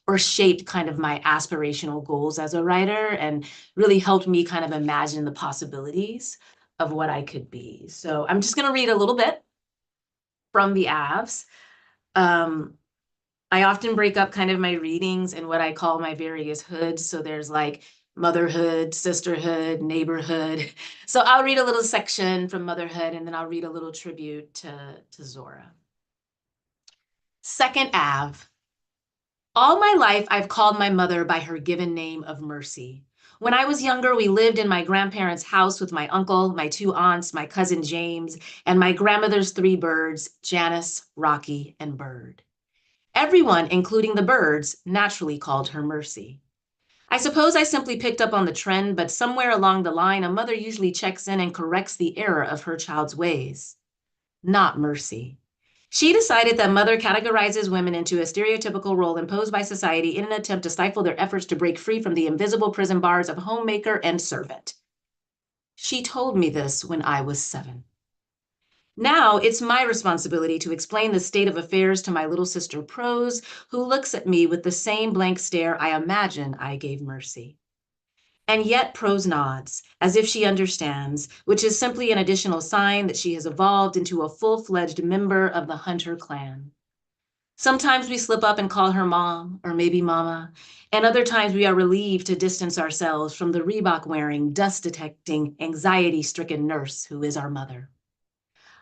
[SPEAKER 2] or shaped kind of my aspirational goals as a writer and really helped me kind of imagine the possibilities of what I could be. So I'm just going to read a little bit from the Aves. I often break up kind of my readings in what I call my various hoods. So there's like motherhood, sisterhood, neighborhood. So I'll read a little section from motherhood, and then I'll read a little tribute to Zora. Second Ave. All my life, I've called my mother by her given name of Mercy. When I was younger, we lived in my grandparents' house with my uncle, my 2 aunts, my cousin James, and my grandmother's 3 birds, Janice, Rocky, and Bird. Everyone, including the birds, naturally called her Mercy. I suppose I simply picked up on the trend, but somewhere along the line, a mother usually checks in and corrects the error of her child's ways. Not Mercy. She decided that mother categorizes women into a stereotypical role imposed by society in an attempt to stifle their efforts to break free from the invisible prison bars of homemaker and servant. She told me this when I was 7. Now it's my responsibility to explain the state of affairs to my little sister Prose, who looks at me with the same blank stare I imagine I gave Mercy. And yet Prose nods, as if she understands, which is simply an additional sign that she has evolved into a full-fledged member of the Hunter clan. Sometimes we slip up and call her mom, or maybe mama, and other times we are relieved to distance ourselves from the Reebok-wearing, dust-detecting, anxiety-stricken nurse who is our mother.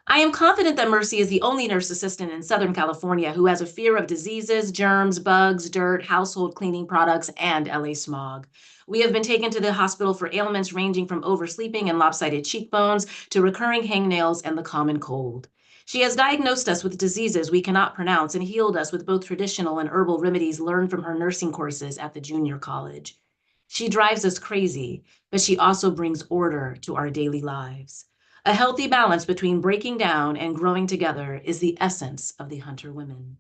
[SPEAKER 2] I am confident that Mercy is the only nurse assistant in Southern California who has a fear of diseases, germs, bugs, dirt, household cleaning products, and LA smog. We have been taken to the hospital for ailments ranging from oversleeping and lopsided cheekbones to recurring hangnails and the common cold. She has diagnosed us with diseases we cannot pronounce and healed us with both traditional and herbal remedies learned from her nursing courses at the junior college. She drives us crazy, but she also brings order to our daily lives. A healthy balance between breaking down and growing together is the essence of the Hunter women.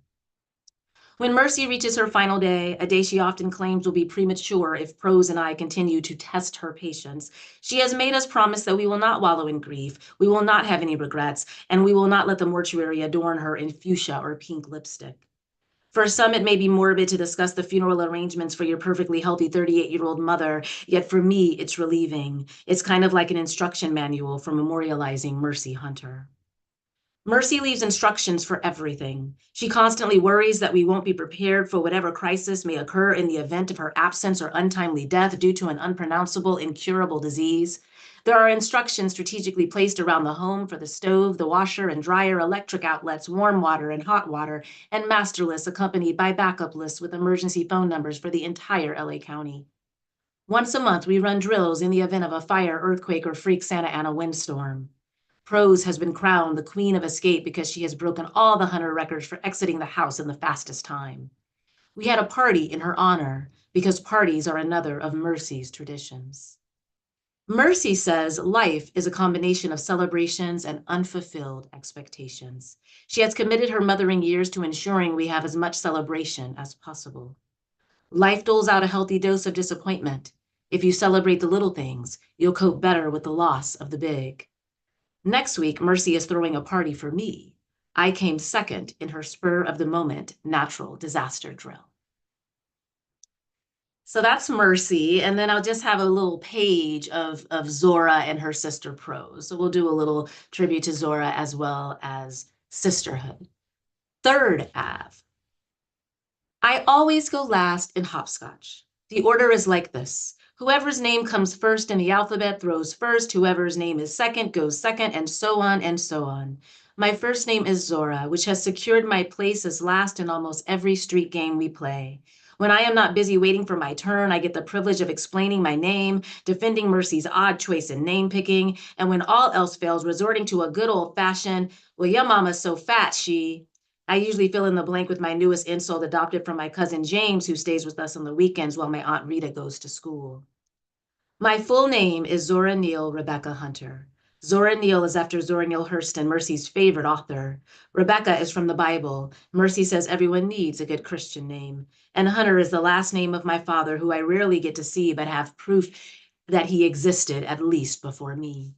[SPEAKER 2] When Mercy reaches her final day, a day she often claims will be premature if Prose and I continue to test her patience, she has made us promise that we will not wallow in grief, we will not have any regrets, and we will not let the mortuary adorn her in fuchsia or pink lipstick. For some, it may be morbid to discuss the funeral arrangements for your perfectly healthy 38-year-old mother, yet for me, it's relieving. It's kind of like an instruction manual for memorializing Mercy Hunter. Mercy leaves instructions for everything. She constantly worries that we won't be prepared for whatever crisis may occur in the event of her absence or untimely death due to an unpronounceable, incurable disease. There are instructions strategically placed around the home for the stove, the washer and dryer, electric outlets, warm water and hot water, and master lists accompanied by backup lists with emergency phone numbers for the entire LA County. Once a month, we run drills in the event of a fire, earthquake, or freak Santa Ana windstorm. Prose has been crowned the queen of escape because she has broken all the Hunter records for exiting the house in the fastest time. We had a party in her honor because parties are another of Mercy's traditions. Mercy says life is a combination of celebrations and unfulfilled expectations. She has committed her mothering years to ensuring we have as much celebration as possible. Life doles out a healthy dose of disappointment. If you celebrate the little things, you'll cope better with the loss of the big. Next week, Mercy is throwing a party for me. I came second in her spur of the moment natural disaster drill. So that's Mercy. And then I'll just have a little page of Zora and her sister prose. So we'll do a little tribute to Zora as well as sisterhood. Third Ave. I always go last in hopscotch. The order is like this. Whoever's name comes first in the alphabet throws first, whoever's name is second goes second, and so on and so on. My first name is Zora, which has secured my place as last in almost every street game we play. When I am not busy waiting for my turn, I get the privilege of explaining my name, defending Mercy's odd choice in name picking, and when all else fails, resorting to a good old-fashioned, well, your mama's so fat, she. I usually fill in the blank with my newest insult adopted from my cousin James, who stays with us on the weekends while my Aunt Rita goes to school. My full name is Zora Neale Rebecca Hunter. Zora Neale is after Zora Neale Hurston, Mercy's favorite author. Rebecca is from the Bible. Mercy says everyone needs a good Christian name. And Hunter is the last name of my father, who I rarely get to see but have proof that he existed at least before me.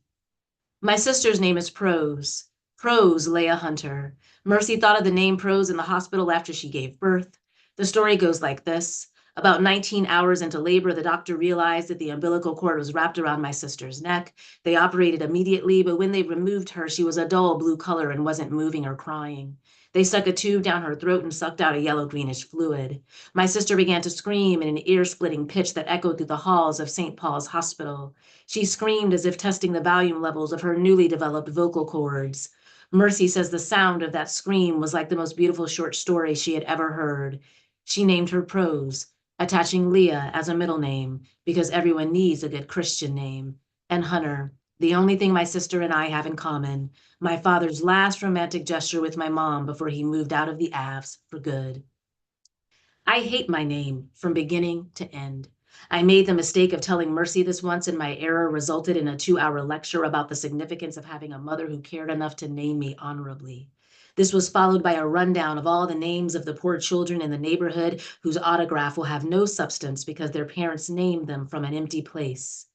[SPEAKER 2] My sister's name is Prose. Prose Leah Hunter. Mercy thought of the name Prose in the hospital after she gave birth. The story goes like this. About 19 hours into labor, the doctor realized that the umbilical cord was wrapped around my sister's neck. They operated immediately, but when they removed her, she was a dull blue color and wasn't moving or crying. They stuck a tube down her throat and sucked out a yellow-greenish fluid. My sister began to scream in an ear-splitting pitch that echoed through the halls of St. Paul's Hospital. She screamed as if testing the volume levels of her newly developed vocal cords. Mercy says the sound of that scream was like the most beautiful short story she had ever heard. She named her Prose, attaching Leah as a middle name, because everyone needs a good Christian name, and Hunter, the only thing my sister and I have in common, my father's last romantic gesture with my mom before he moved out of the Aves for good. I hate my name from beginning to end. I made the mistake of telling Mercy this once, and my error resulted in a 2-hour lecture about the significance of having a mother who cared enough to name me honorably. This was followed by a rundown of all the names of the poor children in the neighborhood whose autograph will have no substance because their parents named them from an empty place.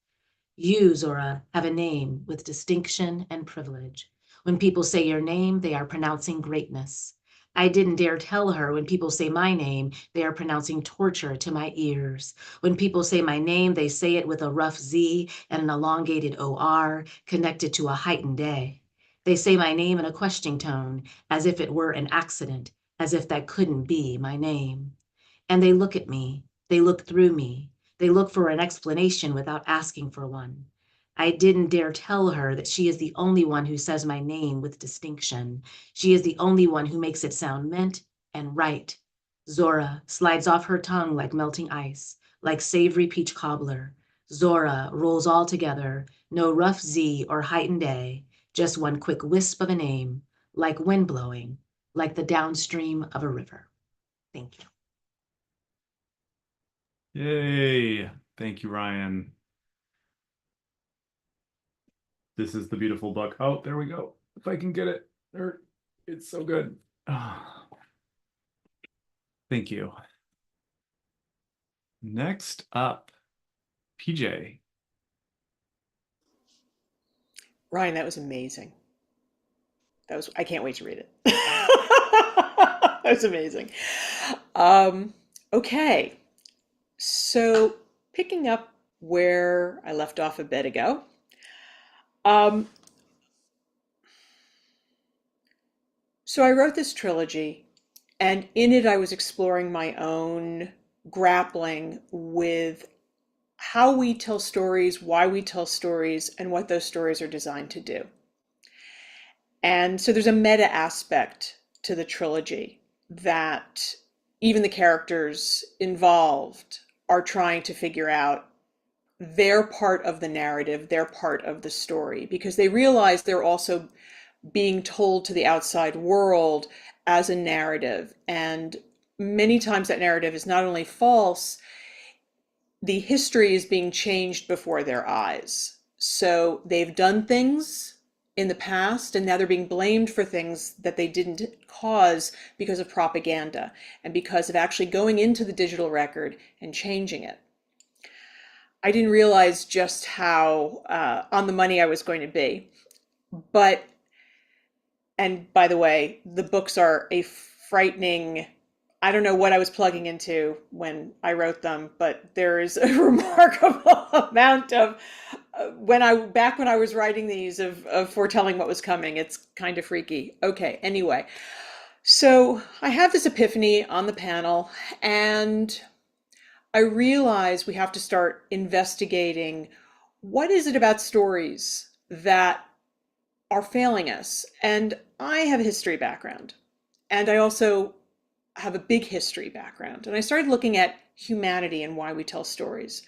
[SPEAKER 2] You, Zora, have a name with distinction and privilege. When people say your name, they are pronouncing greatness. I didn't dare tell her when people say my name, they are pronouncing torture to my ears. When people say my name, they say it with a rough Z and an elongated OR connected to a heightened A. They say my name in a questioning tone, as if it were an accident, as if that couldn't be my name. And they look at me, they look through me, they look for an explanation without asking for one. I didn't dare tell her that she is the only one who says my name with distinction. She is the only one who makes it sound meant and right. Zora slides off her tongue like melting ice, like savory peach cobbler. Zora rolls all together, no rough Z or heightened A, just one quick wisp of a name, like wind blowing, like the downstream of a river. Thank you.
[SPEAKER 1] Yay. Thank you, Ryan. This is the beautiful book. Oh, there we go. If I can get it. There, it's so good. Ah. Thank you. Next up, PJ.
[SPEAKER 3] Ryan, that was amazing. I can't wait to read it. That was amazing. Okay. So picking up where I left off a bit ago. So I wrote this trilogy, and in it I was exploring my own grappling with how we tell stories, why we tell stories, and what those stories are designed to do. And so there's a meta aspect to the trilogy that even the characters involved are trying to figure out their part of the narrative, their part of the story, because they realize they're also being told to the outside world as a narrative. And many times that narrative is not only false, the history is being changed before their eyes. So they've done things in the past, and now they're being blamed for things that they didn't cause because of propaganda and because of actually going into the digital record and changing it. I didn't realize just how on the money I was going to be. But, and by the way, the books are a frightening, I don't know what I was plugging into when I wrote them, but there is a remarkable amount of, back when I was writing these, of foretelling what was coming. It's kind of freaky. Okay, anyway. So I have this epiphany on the panel, and I realize we have to start investigating what is it about stories that are failing us. And I have a history background, and I also have a big history background. And I started looking at humanity and why we tell stories.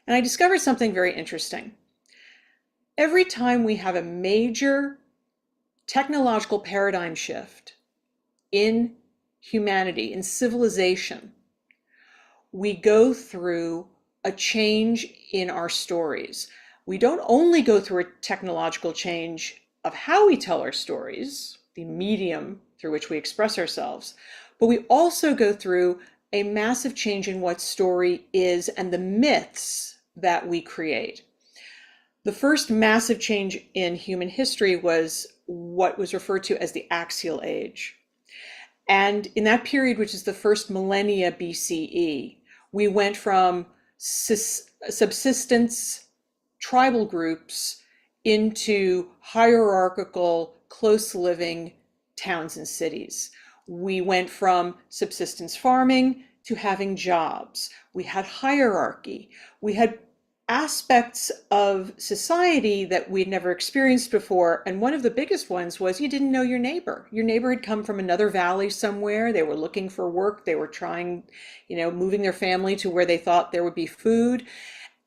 [SPEAKER 3] And I discovered something very interesting. Every time we have a major technological paradigm shift in humanity, in civilization, we go through a change in our stories. We don't only go through a technological change of how we tell our stories, the medium through which we express ourselves, but we also go through a massive change in what story is and the myths that we create. The first massive change in human history was what was referred to as the axial age. And in that period, which is the first millennia BCE, we went from subsistence tribal groups into hierarchical, close living towns and cities. We went from subsistence farming to having jobs. We had hierarchy. We had aspects of society that we'd never experienced before. And one of the biggest ones was you didn't know your neighbor. Your neighbor had come from another valley somewhere. They were looking for work. They were trying, moving their family to where they thought there would be food.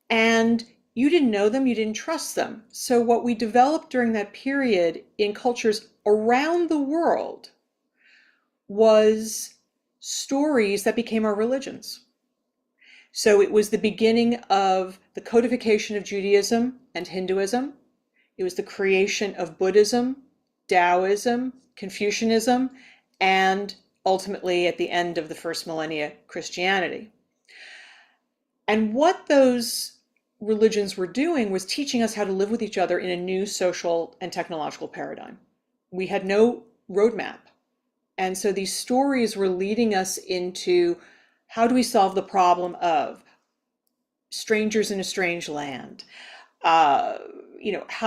[SPEAKER 3] And you didn't know them. You didn't trust them. So what we developed during that period in cultures around the world was stories that became our religions. So it was the beginning of the codification of Judaism and Hinduism. It was the creation of Buddhism, Taoism, Confucianism, and ultimately at the end of the first millennia, Christianity. And what those religions were doing was teaching us how to live with each other in a new social and technological paradigm. We had no roadmap. And so these stories were leading us into how do we solve the problem of strangers in a strange land? How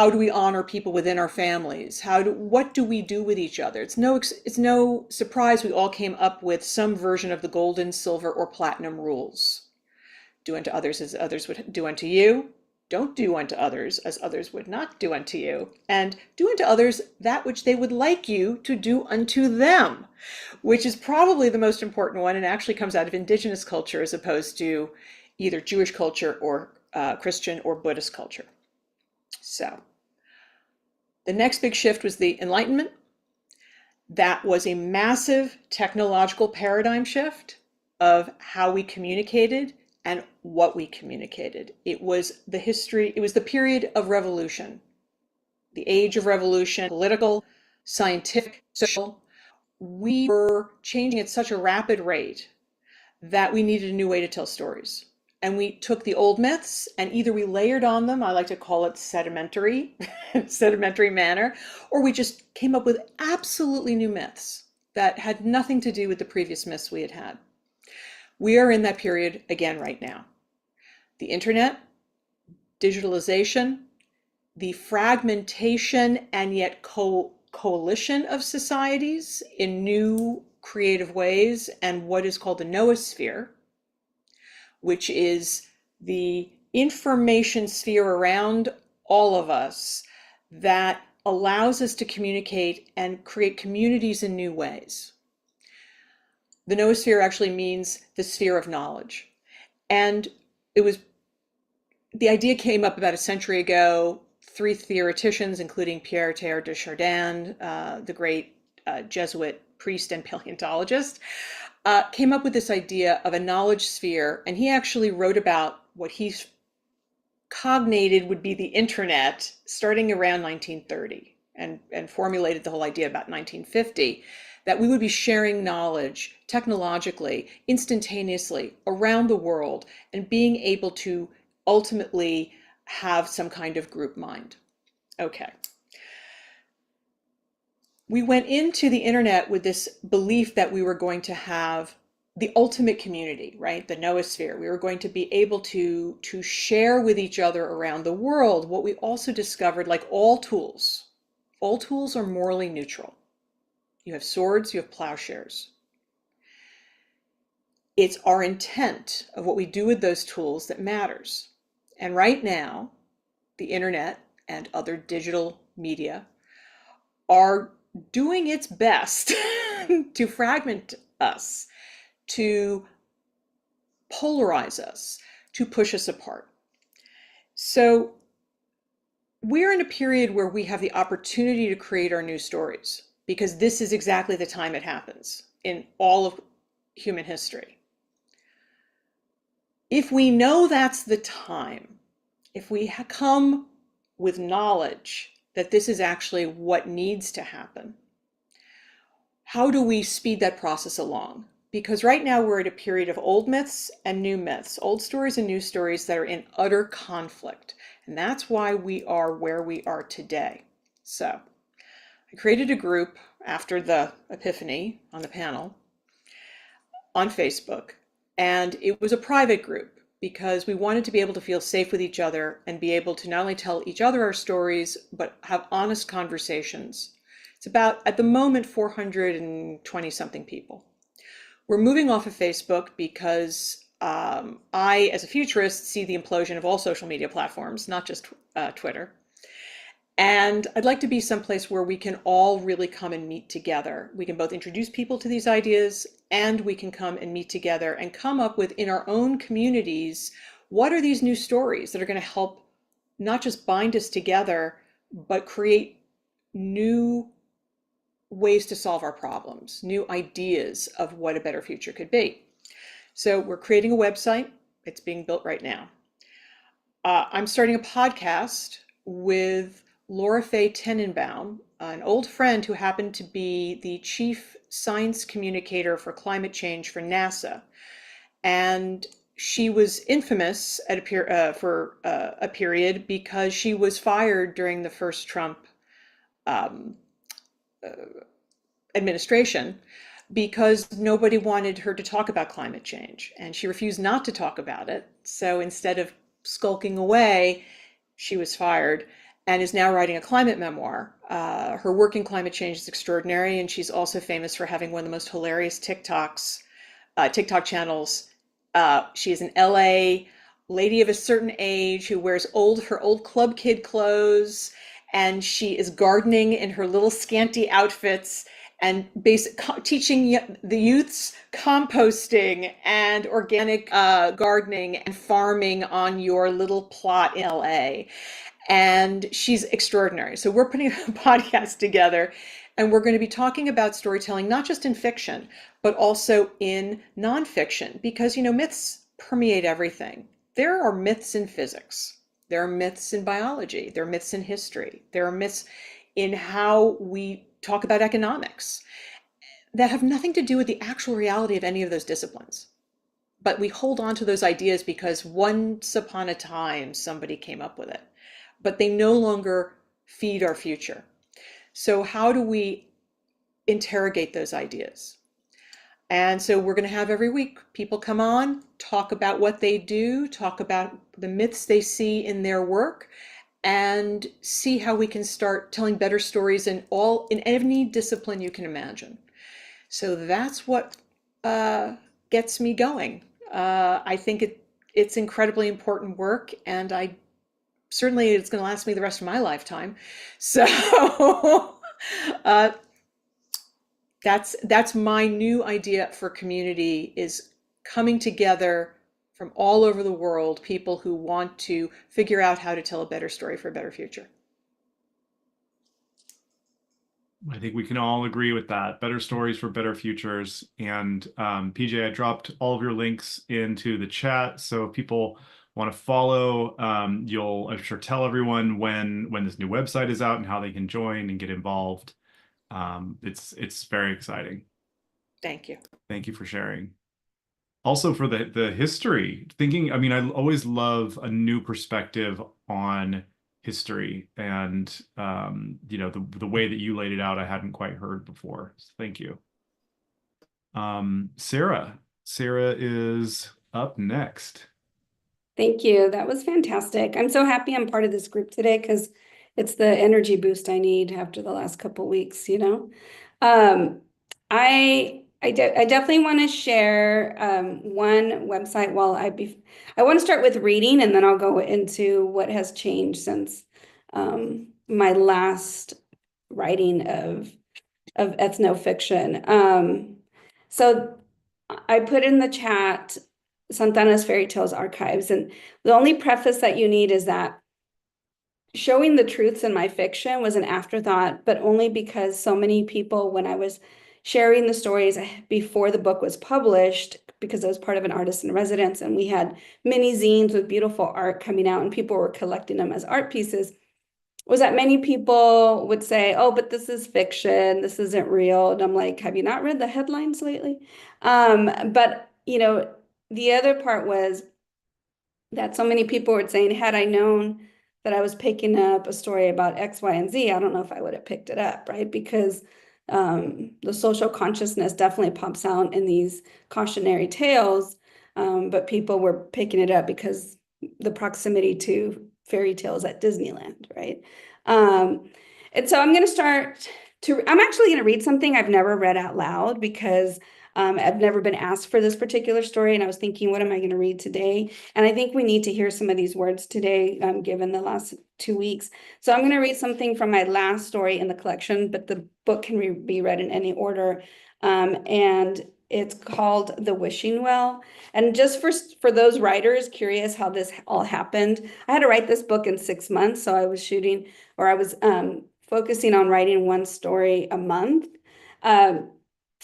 [SPEAKER 3] do we honor people within our families? What do we do with each other? It's no surprise we all came up with some version of the golden, silver, or platinum rules. Do unto others as others would do unto you. Don't do unto others as others would not do unto you. And do unto others that which they would like you to do unto them, which is probably the most important one and actually comes out of indigenous culture as opposed to either Jewish culture or Christian or Buddhist culture. So the next big shift was the Enlightenment. That was a massive technological paradigm shift of how we communicated and what we communicated. It was the period of revolution, the age of revolution, political, scientific, social. We were changing at such a rapid rate that we needed a new way to tell stories. And we took the old myths and either we layered on them, I like to call it sedimentary manner, or we just came up with absolutely new myths that had nothing to do with the previous myths we had had. We are in that period again right now. The internet, digitalization, the fragmentation and yet coalition of societies in new creative ways, and what is called the noosphere, which is the information sphere around all of us that allows us to communicate and create communities in new ways. The noosphere actually means the sphere of knowledge. And the idea came up about a century ago. 3 theoreticians, including Pierre Teilhard de Chardin, the great Jesuit priest and paleontologist, came up with this idea of a knowledge sphere. And he actually wrote about what he cognated would be the internet starting around 1930 and formulated the whole idea about 1950, that we would be sharing knowledge technologically, instantaneously around the world and being able to ultimately have some kind of group mind. Okay. We went into the internet with this belief that we were going to have the ultimate community, right? The noosphere. We were going to be able to share with each other around the world. What we also discovered, like all tools are morally neutral. You have swords, you have plowshares. It's our intent of what we do with those tools that matters. And right now, the internet and other digital media are doing its best to fragment us, to polarize us, to push us apart. So we're in a period where we have the opportunity to create our new stories, because this is exactly the time it happens in all of human history. If we know that's the time, if we come with knowledge that this is actually what needs to happen, how do we speed that process along? Because right now we're at a period of old myths and new myths, old stories and new stories that are in utter conflict. And that's why we are where we are today. So I created a group after the epiphany on the panel on Facebook, and it was a private group because we wanted to be able to feel safe with each other and be able to not only tell each other our stories, but have honest conversations. It's about, at the moment, 420 something people. We're moving off of Facebook because I, as a futurist, see the implosion of all social media platforms, not just Twitter. And I'd like to be someplace where we can all really come and meet together. We can both introduce people to these ideas, and we can come and meet together and come up with, in our own communities, what are these new stories that are going to help not just bind us together, but create new ways to solve our problems, new ideas of what a better future could be. So we're creating a website. It's being built right now. I'm starting a podcast with Laura Faye Tenenbaum, an old friend who happened to be the chief science communicator for climate change for NASA. And she was infamous at for a period because she was fired during the first Trump administration because nobody wanted her to talk about climate change. And she refused not to talk about it. So instead of skulking away, she was fired and is now writing a climate memoir. Her work in climate change is extraordinary, and she's also famous for having one of the most hilarious TikTok channels. She is an LA lady of a certain age who wears her old club kid clothes, and she is gardening in her little scanty outfits and teaching the youths composting and organic gardening and farming on your little plot in LA. And she's extraordinary. So we're putting a podcast together, and we're going to be talking about storytelling, not just in fiction, but also in nonfiction, because, myths permeate everything. There are myths in physics. There are myths in biology. There are myths in history. There are myths in how we talk about economics that have nothing to do with the actual reality of any of those disciplines. But we hold on to those ideas because once upon a time, somebody came up with it. But they no longer feed our future. So how do we interrogate those ideas? And so we're going to have every week people come on, talk about what they do, talk about the myths they see in their work, and see how we can start telling better stories in any discipline you can imagine. So that's what gets me going. I think it's incredibly important work, and certainly it's going to last me the rest of my lifetime. So that's my new idea for community, is coming together from all over the world, people who want to figure out how to tell a better story for a better future.
[SPEAKER 1] I think we can all agree with that. Better stories for better futures. And PJ, I dropped all of your links into the chat. So if people want to follow. You'll, I'm sure, tell everyone when this new website is out and how they can join and get involved. It's very exciting.
[SPEAKER 3] Thank you.
[SPEAKER 1] Thank you for sharing. Also for the history, thinking, I mean, I always love a new perspective on history, and you know, the way that you laid it out, I hadn't quite heard before. So thank you. Sarah is up next.
[SPEAKER 4] Thank you. That was fantastic. I'm so happy I'm part of this group today because it's the energy boost I need after the last couple weeks, you know. I definitely want to share one website while I want to start with reading, and then I'll go into what has changed since my last writing of ethnofiction. So I put in the chat Santana's Fairy Tales Archives, and the only preface that you need is that showing the truths in my fiction was an afterthought, but only because so many people, when I was sharing the stories before the book was published, because I was part of an artist in residence, and we had mini zines with beautiful art coming out, and people were collecting them as art pieces, was that many people would say, oh, but this is fiction, this isn't real. And I'm like, have you not read the headlines lately? But, you know, the other part was that so many people were saying, had I known that I was picking up a story about X, Y, and Z, I don't know if I would have picked it up, right? Because the social consciousness definitely pops out in these cautionary tales, but people were picking it up because the proximity to fairy tales at Disneyland, right? And so I'm actually going to read something I've never read out loud because I've never been asked for this particular story. And I was thinking, what am I going to read today? And I think we need to hear some of these words today, given the last 2 weeks. So I'm going to read something from my last story in the collection, but the book can be read in any order. And it's called The Wishing Well. And just for those writers curious how this all happened, I had to write this book in 6 months. So I was focusing on writing one story a month.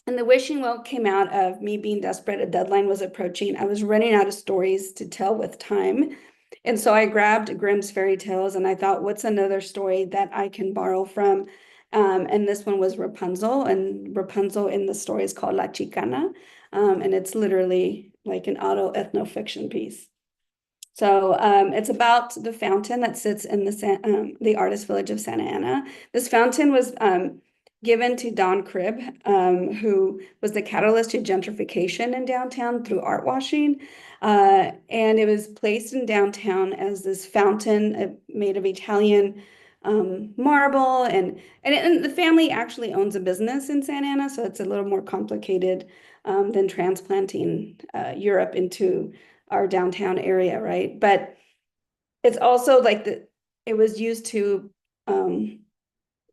[SPEAKER 4] And The Wishing Well came out of me being desperate. A deadline was approaching. I was running out of stories to tell with time. And so I grabbed Grimm's fairy tales and I thought, what's another story that I can borrow from? And this one was Rapunzel, and Rapunzel in the story is called La Chicana. And it's literally like an auto ethnofiction piece. So it's about the fountain that sits in the artist village of Santa Ana. This fountain was given to Don Cribb, who was the catalyst to gentrification in downtown through art washing. And it was placed in downtown as this fountain made of Italian marble. And the family actually owns a business in Santa Ana, so it's a little more complicated than transplanting Europe into our downtown area, right? But it's also like it was used to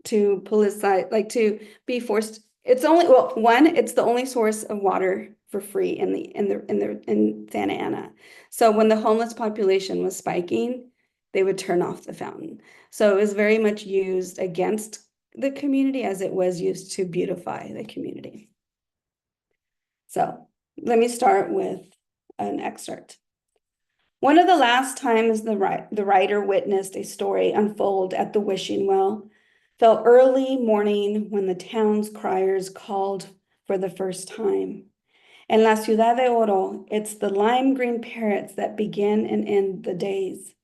[SPEAKER 4] politicize, like to be forced. It's only, well, one, it's the only source of water for free in Santa Ana. So when the homeless population was spiking, they would turn off the fountain. So it was very much used against the community as it was used to beautify the community. So let me start with an excerpt. One of the last times the writer witnessed a story unfold at the Wishing Well fell early morning when the town's criers called for the first time. En la Ciudad de Oro, it's the lime green parrots that begin and end the days.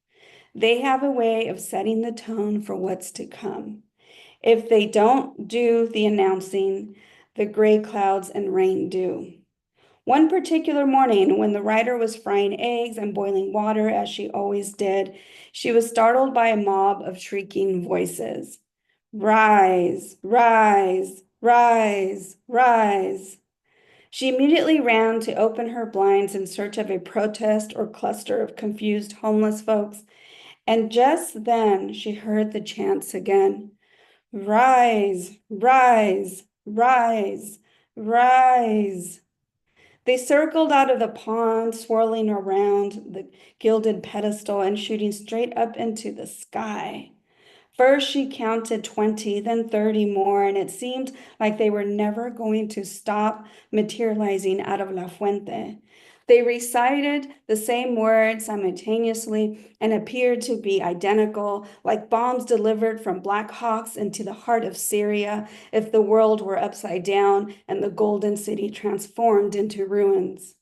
[SPEAKER 4] They have a way of setting the tone for what's to come. If they don't do the announcing, the gray clouds and rain do. One particular morning, when the writer was frying eggs and boiling water, as she always did, she was startled by a mob of shrieking voices. Rise, rise, rise, rise. She immediately ran to open her blinds in search of a protest or cluster of confused homeless folks. And just then she heard the chants again. Rise, rise, rise, rise. They circled out of the pond, swirling around the gilded pedestal and shooting straight up into the sky. First, she counted 20, then 30 more, and it seemed like they were never going to stop materializing out of La Fuente. They recited the same words simultaneously and appeared to be identical, like bombs delivered from Black Hawks into the heart of Syria if the world were upside down and the Golden City transformed into ruins.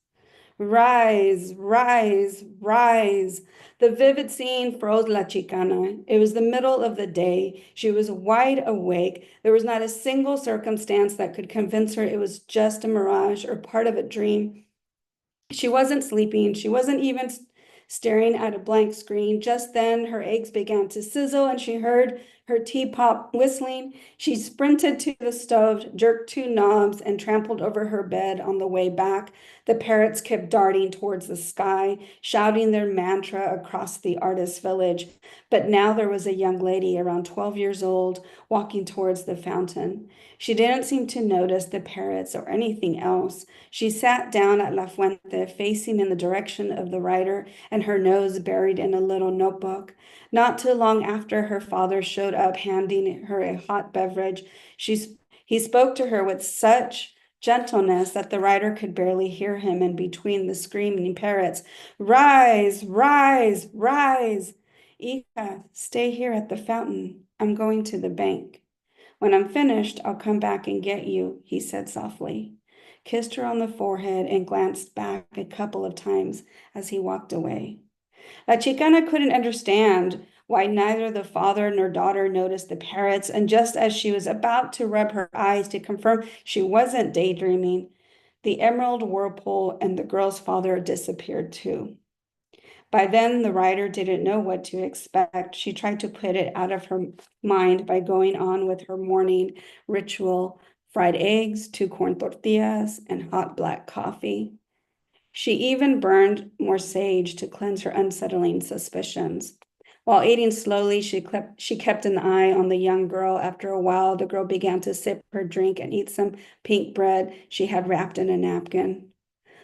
[SPEAKER 4] Rise, rise, rise. The vivid scene froze La Chicana. It was the middle of the day. She was wide awake. There was not a single circumstance that could convince her it was just a mirage or part of a dream. She wasn't sleeping. She wasn't even staring at a blank screen. Just then, her eggs began to sizzle and she heard her teapot whistling. She sprinted to the stove, jerked two knobs, and trampled over her bed on the way back. The parrots kept darting towards the sky, shouting their mantra across the artist's village. But now there was a young lady around 12 years old walking towards the fountain. She didn't seem to notice the parrots or anything else. She sat down at La Fuente, facing in the direction of the writer and her nose buried in a little notebook. Not too long after her father showed up handing her a hot beverage, he spoke to her with such gentleness that the writer could barely hear him in between the screaming parrots. Rise, rise, rise. Ika, stay here at the fountain. I'm going to the bank. When I'm finished, I'll come back and get you, he said softly, kissed her on the forehead, and glanced back a couple of times as he walked away. La Chicana couldn't understand why neither the father nor daughter noticed the parrots, and just as she was about to rub her eyes to confirm she wasn't daydreaming, the emerald whirlpool and the girl's father disappeared too. By then, the writer didn't know what to expect. She tried to put it out of her mind by going on with her morning ritual: fried eggs, 2 corn tortillas, and hot black coffee. She even burned more sage to cleanse her unsettling suspicions. While eating slowly, she kept an eye on the young girl. After a while, the girl began to sip her drink and eat some pink bread she had wrapped in a napkin.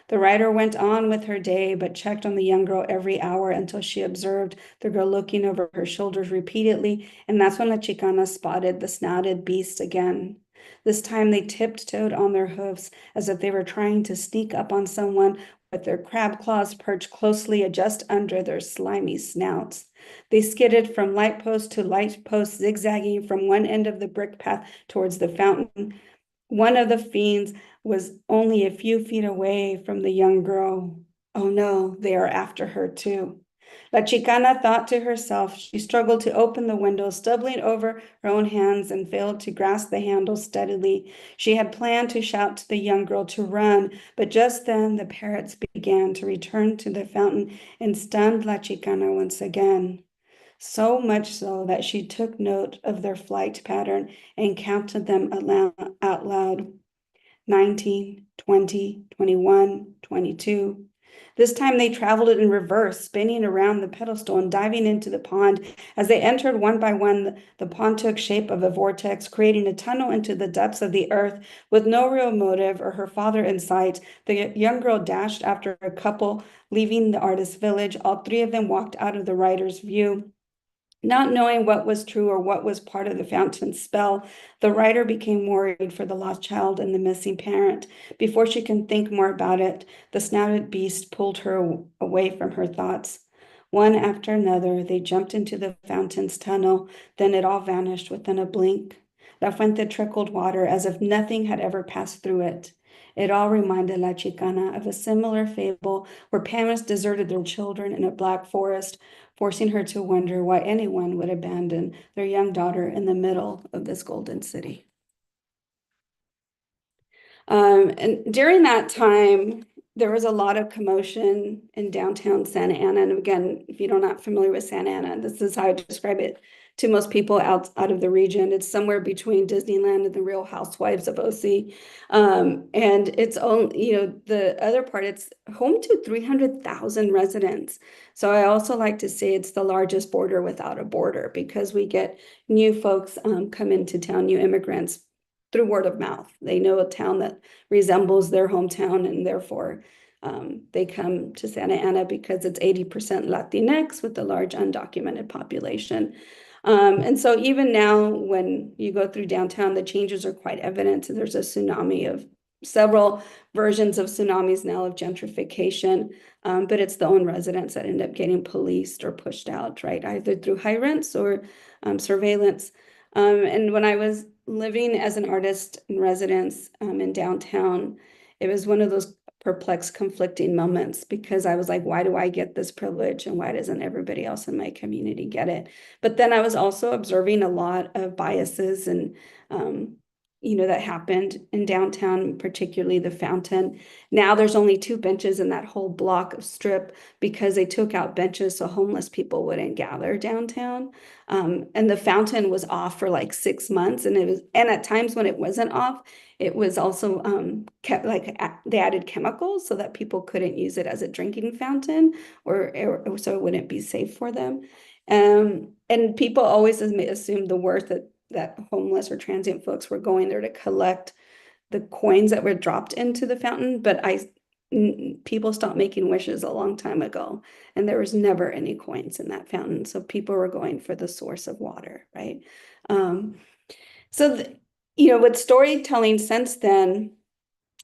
[SPEAKER 4] The writer went on with her day, but checked on the young girl every hour until she observed the girl looking over her shoulders repeatedly, and that's when La Chicana spotted the snouted beast again. This time they tiptoed on their hoofs as if they were trying to sneak up on someone, with their crab claws perched closely just under their slimy snouts. They skidded from light post to light post, zigzagging from one end of the brick path towards the fountain. One of the fiends was only a few feet away from the young girl. Oh no, they are after her too. La Chicana thought to herself. She struggled to open the window, stumbling over her own hands, and failed to grasp the handle steadily. She had planned to shout to the young girl to run, but just then the parrots began to return to the fountain and stunned La Chicana once again. So much so that she took note of their flight pattern and counted them out loud. 19, 20, 21, 22. This time they traveled it in reverse, spinning around the pedestal and diving into the pond. As they entered one by one, the pond took shape of a vortex, creating a tunnel into the depths of the earth. With no real motive or her father in sight, the young girl dashed after a couple, leaving the artist's village. All 3 of them walked out of the writer's view. Not knowing what was true or what was part of the fountain's spell, the writer became worried for the lost child and the missing parent. Before she could think more about it, the snouted beast pulled her away from her thoughts. One after another, they jumped into the fountain's tunnel, then it all vanished within a blink. La Fuente trickled water as if nothing had ever passed through it. It all reminded La Chicana of a similar fable where parents deserted their children in a black forest, forcing her to wonder why anyone would abandon their young daughter in the middle of this golden city. And during that time, there was a lot of commotion in downtown Santa Ana. And again, if you're not familiar with Santa Ana, this is how I describe it to most people out of the region. It's somewhere between Disneyland and the Real Housewives of OC. And it's only, the other part, it's home to 300,000 residents. So I also like to say it's the largest border without a border, because we get new folks come into town, new immigrants, through word of mouth. They know a town that resembles their hometown, and therefore they come to Santa Ana because it's 80% Latinx with a large undocumented population. And so even now, when you go through downtown, the changes are quite evident. There's a tsunami of several versions of tsunamis now of gentrification, but it's the own residents that end up getting policed or pushed out, right? Either through high rents or surveillance. And when I was living as an artist in residence in downtown, it was one of those perplexed, conflicting moments because I was like, why do I get this privilege and why doesn't everybody else in my community get it? But then I was also observing a lot of biases and that happened in downtown, particularly the fountain. Now there's only 2 benches in that whole block of strip because they took out benches so homeless people wouldn't gather downtown. And the fountain was off for like 6 months, and at times when it wasn't off, it was also kept they added chemicals so that people couldn't use it as a drinking fountain or so it wouldn't be safe for them. And people always assumed the worth that homeless or transient folks were going there to collect the coins that were dropped into the fountain. But people stopped making wishes a long time ago, and there was never any coins in that fountain. So people were going for the source of water, right? With storytelling since then,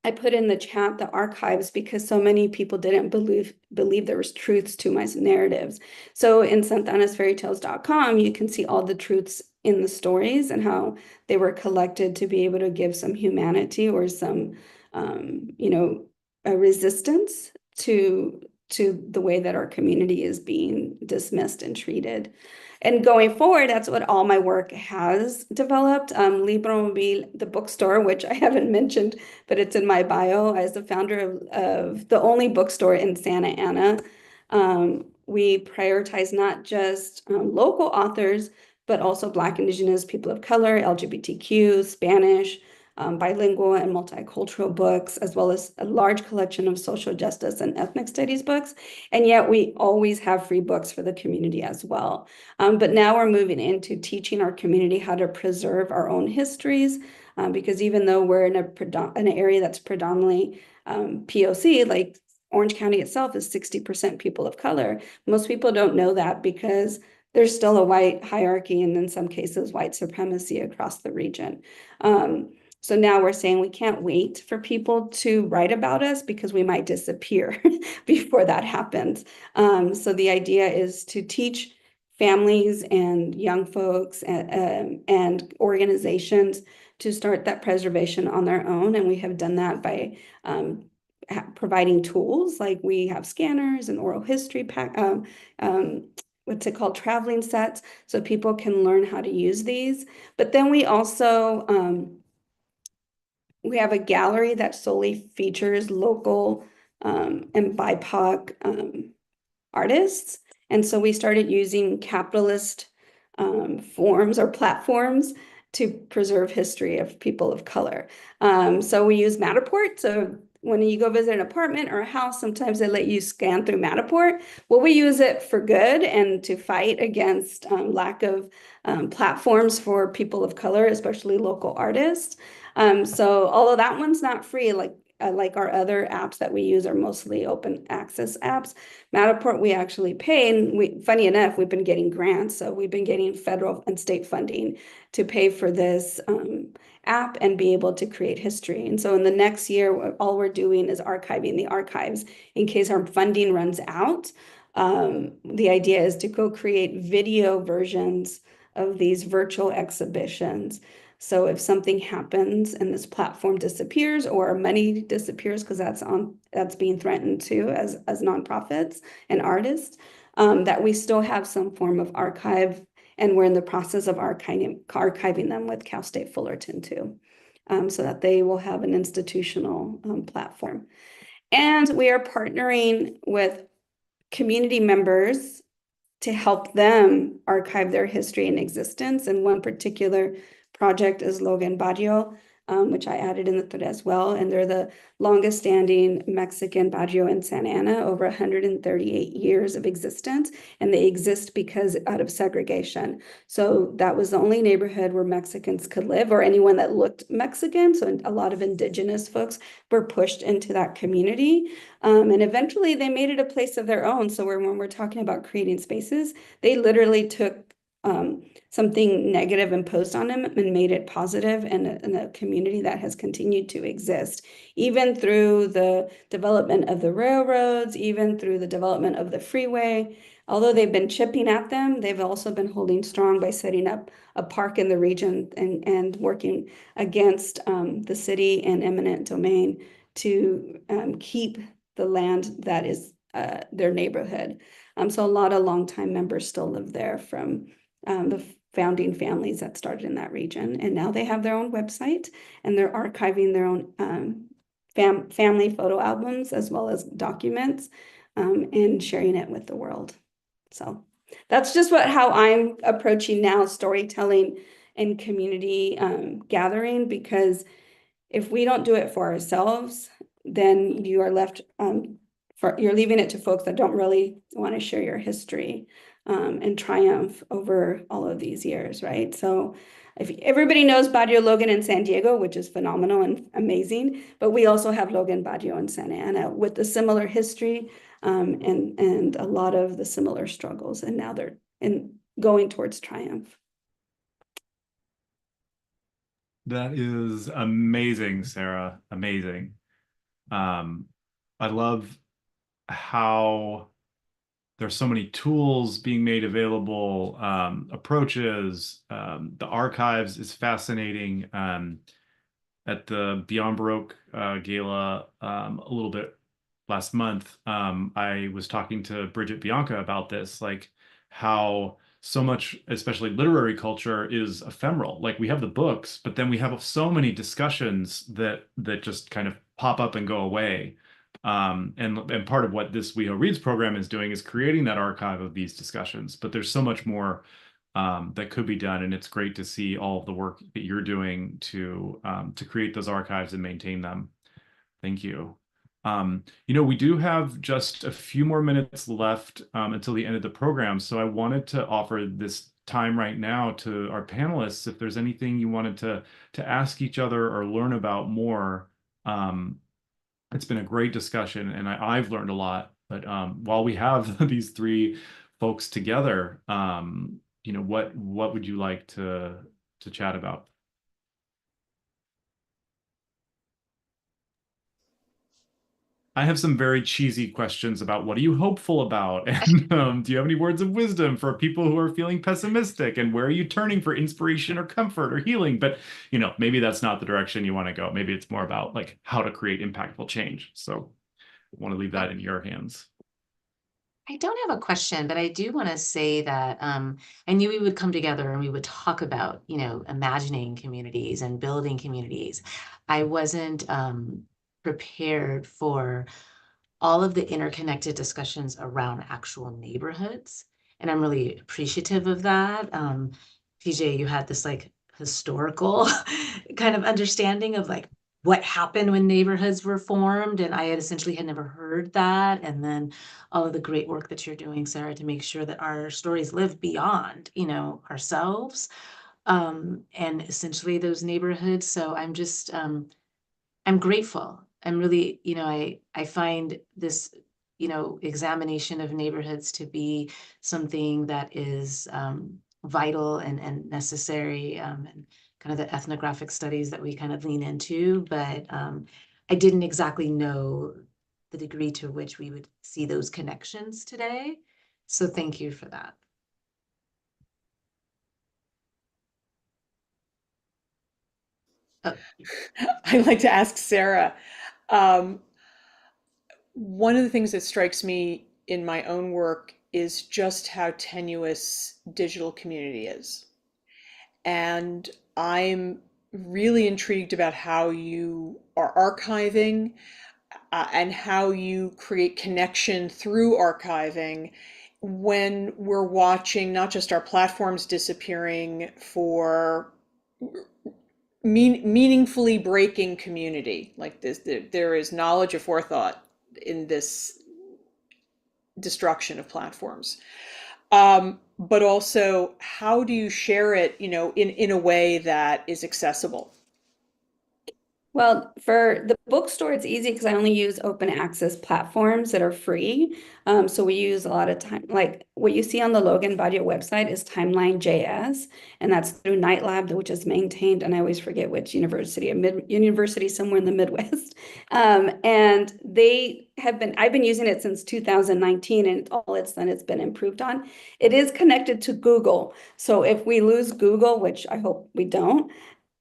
[SPEAKER 4] I put in the chat the archives because so many people didn't believe there was truths to my narratives. So in santanasfairytales.com, you can see all the truths in the stories and how they were collected to be able to give some humanity or some, a resistance to the way that our community is being dismissed and treated. And going forward, that's what all my work has developed. LibroMobile, the bookstore, which I haven't mentioned, but it's in my bio as the founder of the only bookstore in Santa Ana. We prioritize not just local authors, but also Black, Indigenous, people of color, LGBTQ, Spanish, bilingual and multicultural books, as well as a large collection of social justice and ethnic studies books. And yet we always have free books for the community as well. But now we're moving into teaching our community how to preserve our own histories, because even though we're in an area that's predominantly POC, like Orange County itself is 60% people of color, most people don't know that because there's still a white hierarchy and in some cases white supremacy across the region. So now we're saying we can't wait for people to write about us because we might disappear before that happens. So the idea is to teach families and young folks and organizations to start that preservation on their own. And we have done that by providing tools like we have scanners and oral history what's it called, traveling sets, so people can learn how to use these. But then we also we have a gallery that solely features local and BIPOC artists. And so we started using capitalist forms or platforms to preserve history of people of color. So we use Matterport. So when you go visit an apartment or a house, sometimes they let you scan through Matterport. Well, we use it for good and to fight against lack of platforms for people of color, especially local artists. So although that one's not free, like our other apps that we use are mostly open access apps, Matterport we actually pay, and funny enough, we've been getting grants, so we've been getting federal and state funding to pay for this app and be able to create history. And so in the next year, all we're doing is archiving the archives in case our funding runs out. The idea is to go create video versions of these virtual exhibitions. So if something happens and this platform disappears or money disappears, because that's being threatened too as nonprofits and artists, that we still have some form of archive, and we're in the process of archiving them with Cal State Fullerton too, so that they will have an institutional platform. And we are partnering with community members to help them archive their history and existence. And one particular project is Logan Barrio, which I added in the thread as well. And they're the longest standing Mexican barrio in Santa Ana, over 138 years of existence. And they exist because out of segregation. So that was the only neighborhood where Mexicans could live, or anyone that looked Mexican. So a lot of indigenous folks were pushed into that community. And eventually they made it a place of their own. So when we're talking about creating spaces, they literally took something negative imposed on them and made it positive, and a community that has continued to exist, even through the development of the railroads, even through the development of the freeway. Although they've been chipping at them, they've also been holding strong by setting up a park in the region and working against the city and eminent domain to keep the land that is their neighborhood. So a lot of longtime members still live there from the founding families that started in that region. And now they have their own website, and they're archiving their own family photo albums as well as documents, and sharing it with the world. So that's just how I'm approaching now storytelling and community gathering, because if we don't do it for ourselves, then you are left you're leaving it to folks that don't really want to share your history and triumph over all of these years, right? So if everybody knows Barrio Logan in San Diego, which is phenomenal and amazing, but we also have Logan Barrio in Santa Ana with a similar history and a lot of the similar struggles, and now they're going towards triumph.
[SPEAKER 1] That is amazing, Sarah. Amazing. I love how there's so many tools being made available, approaches. The archives is fascinating. At the Beyond Baroque Gala a little bit last month, I was talking to Bridget Bianca about this, like how so much, especially literary culture, is ephemeral. Like we have the books, but then we have so many discussions that just kind of pop up and go away. And part of what this WeHo Reads program is doing is creating that archive of these discussions. But there's so much more that could be done, and it's great to see all of the work that you're doing to create those archives and maintain them. Thank you. We do have just a few more minutes left until the end of the program, so I wanted to offer this time right now to our panelists if there's anything you wanted to ask each other or learn about more. It's been a great discussion, and I've learned a lot. But while we have these three folks together, what would you like to chat about? I have some very cheesy questions about what are you hopeful about? And do you have any words of wisdom for people who are feeling pessimistic? And where are you turning for inspiration or comfort or healing? But, maybe that's not the direction you want to go. Maybe it's more about like how to create impactful change. So I want to leave that in your hands.
[SPEAKER 2] I don't have a question, but I do want to say that I knew we would come together and we would talk about, imagining communities and building communities. I wasn't prepared for all of the interconnected discussions around actual neighborhoods. And I'm really appreciative of that. PJ, you had this like historical kind of understanding of like what happened when neighborhoods were formed. And I had essentially had never heard that. And then all of the great work that you're doing, Sarah, to make sure that our stories live beyond, ourselves and essentially those neighborhoods. So I'm just, I'm grateful. I'm really, I find this, examination of neighborhoods to be something that is vital and necessary, and kind of the ethnographic studies that we kind of lean into. But I didn't exactly know the degree to which we would see those connections today. So thank you for that. Oh.
[SPEAKER 3] I'd like to ask Sarah. One of the things that strikes me in my own work is just how tenuous digital community is. And I'm really intrigued about how you are archiving and how you create connection through archiving when we're watching not just our platforms disappearing for meaningfully breaking community like this. There is knowledge of forethought in this destruction of platforms. But also, how do you share it, in a way that is accessible?
[SPEAKER 4] Well, for the bookstore, it's easy because I only use open access platforms that are free. So we use a lot of time, like what you see on the Logan Badia website is Timeline.js, and that's through Nightlab, which is maintained, and I always forget which university, university somewhere in the Midwest. And I've been using it since 2019, and all it's done, it's been improved on. It is connected to Google. So if we lose Google, which I hope we don't,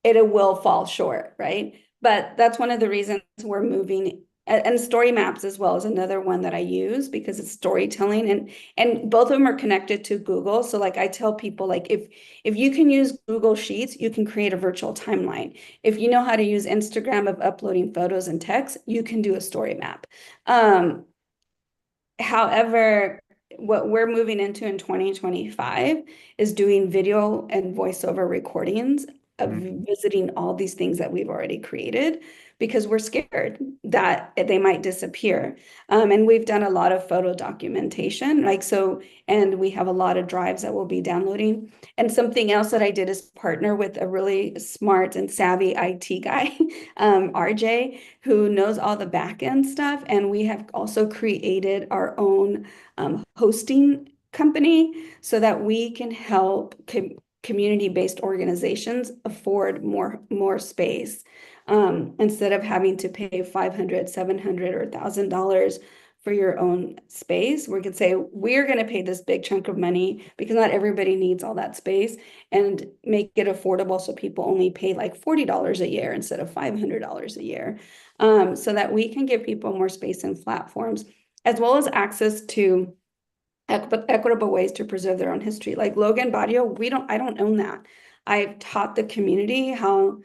[SPEAKER 4] it will fall short, right? But that's one of the reasons we're moving, and story maps as well is another one that I use because it's storytelling, and both of them are connected to Google. So like I tell people, like if you can use Google Sheets, you can create a virtual timeline. If you know how to use Instagram of uploading photos and text, you can do a story map. However, what we're moving into in 2025 is doing video and voiceover recordings of visiting all these things that we've already created because we're scared that they might disappear. And we've done a lot of photo documentation, and we have a lot of drives that we'll be downloading. And something else that I did is partner with a really smart and savvy IT guy, RJ, who knows all the back end stuff. And we have also created our own hosting company so that we can help community-based organizations afford more space instead of having to pay $500, $700, or $1,000 for your own space. We could say we're going to pay this big chunk of money because not everybody needs all that space, and make it affordable so people only pay like $40 a year instead of $500 a year, so that we can give people more space and platforms, as well as access to equitable ways to preserve their own history. Like Logan Badio, I don't own that. I've taught the community how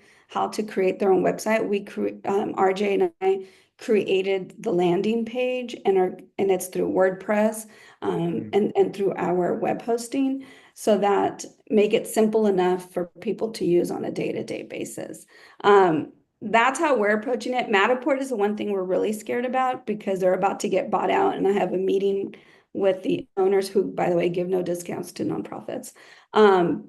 [SPEAKER 4] to create their own website. RJ and I created the landing page, and it's through WordPress, and through our web hosting, so that make it simple enough for people to use on a day-to-day basis. That's how we're approaching it. Matterport is the one thing we're really scared about because they're about to get bought out, and I have a meeting with the owners, who, by the way, give no discounts to nonprofits,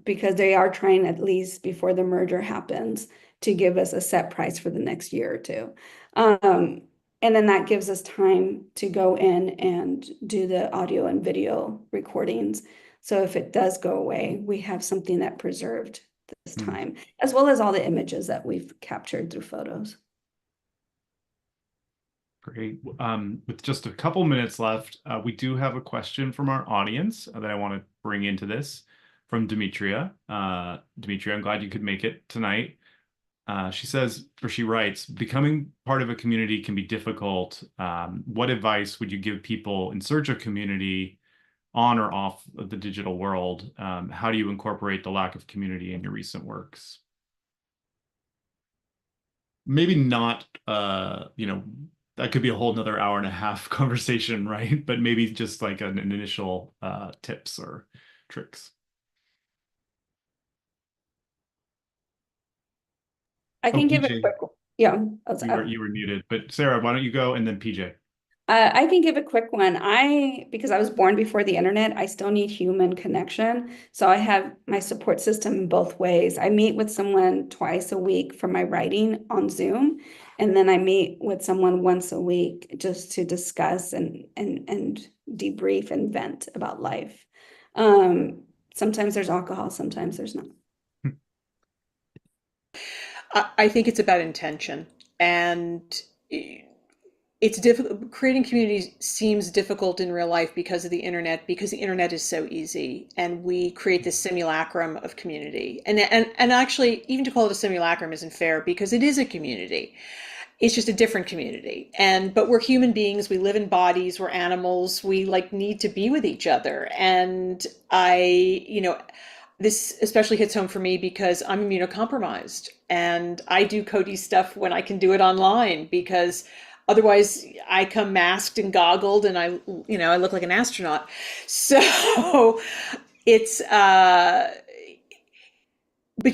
[SPEAKER 4] because they are trying, at least before the merger happens, to give us a set price for the next year or two. And then that gives us time to go in and do the audio and video recordings. So if it does go away, we have something that preserved this time, as well as all the images that we've captured through photos.
[SPEAKER 1] Great. With just a couple minutes left, we do have a question from our audience that I want to bring into this, from Demetria. Demetria, I'm glad you could make it tonight. She writes, becoming part of a community can be difficult. What advice would you give people in search of community on or off of the digital world? How do you incorporate the lack of community in your recent works? Maybe not, that could be a whole nother hour and a half conversation, right? But maybe just like an initial tips or tricks.
[SPEAKER 4] I can give
[SPEAKER 1] PJ,
[SPEAKER 4] a quick, yeah.
[SPEAKER 1] you were muted, but Sarah, why don't you go, and then PJ?
[SPEAKER 4] I can give a quick one. Because I was born before the internet, I still need human connection. So I have my support system in both ways. I meet with someone twice a week for my writing on Zoom, and then I meet with someone once a week just to discuss and debrief and vent about life. Sometimes there's alcohol, sometimes there's not.
[SPEAKER 3] I think it's about intention, and it's difficult. Creating communities seems difficult in real life because of the internet, because the internet is so easy, and we create this simulacrum of community. And actually, even to call it a simulacrum isn't fair, because it is a community. It's just a different community. But we're human beings. We live in bodies. We're animals. We need to be with each other. And this especially hits home for me because I'm immunocompromised, and I do Cody stuff when I can do it online, because otherwise I come masked and goggled, and I look like an astronaut. So it's, but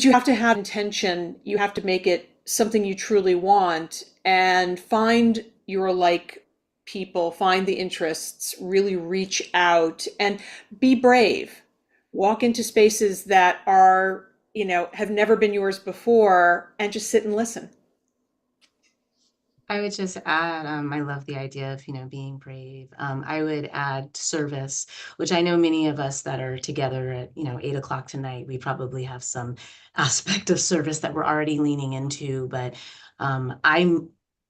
[SPEAKER 3] you have to have intention. You have to make it something you truly want, and find your people, find the interests, really reach out and be brave. Walk into spaces that are, have never been yours before, and just sit and listen.
[SPEAKER 2] I would just add, I love the idea of, being brave. I would add service, which I know many of us that are together at, 8 o'clock tonight, we probably have some aspect of service that we're already leaning into. But I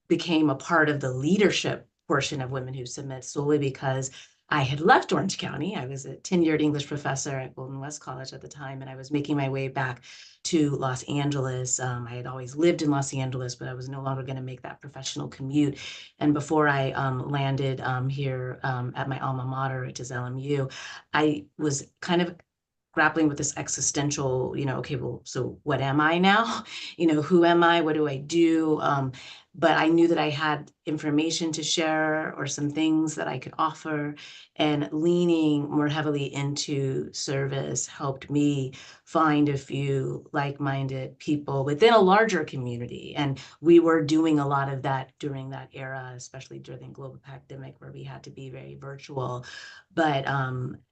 [SPEAKER 2] became a part of the leadership portion of Women Who Submit solely because I had left Orange County. I was a tenured English professor at Golden West College at the time, and I was making my way back to Los Angeles. I had always lived in Los Angeles, but I was no longer going to make that professional commute. And before I landed here at my alma mater, which is LMU, I was kind of grappling with this existential, okay, well, so what am I now? Who am I? What do I do? But I knew that I had information to share or some things that I could offer, and leaning more heavily into service helped me find a few like-minded people within a larger community. And we were doing a lot of that during that era, especially during the global pandemic, where we had to be very virtual. But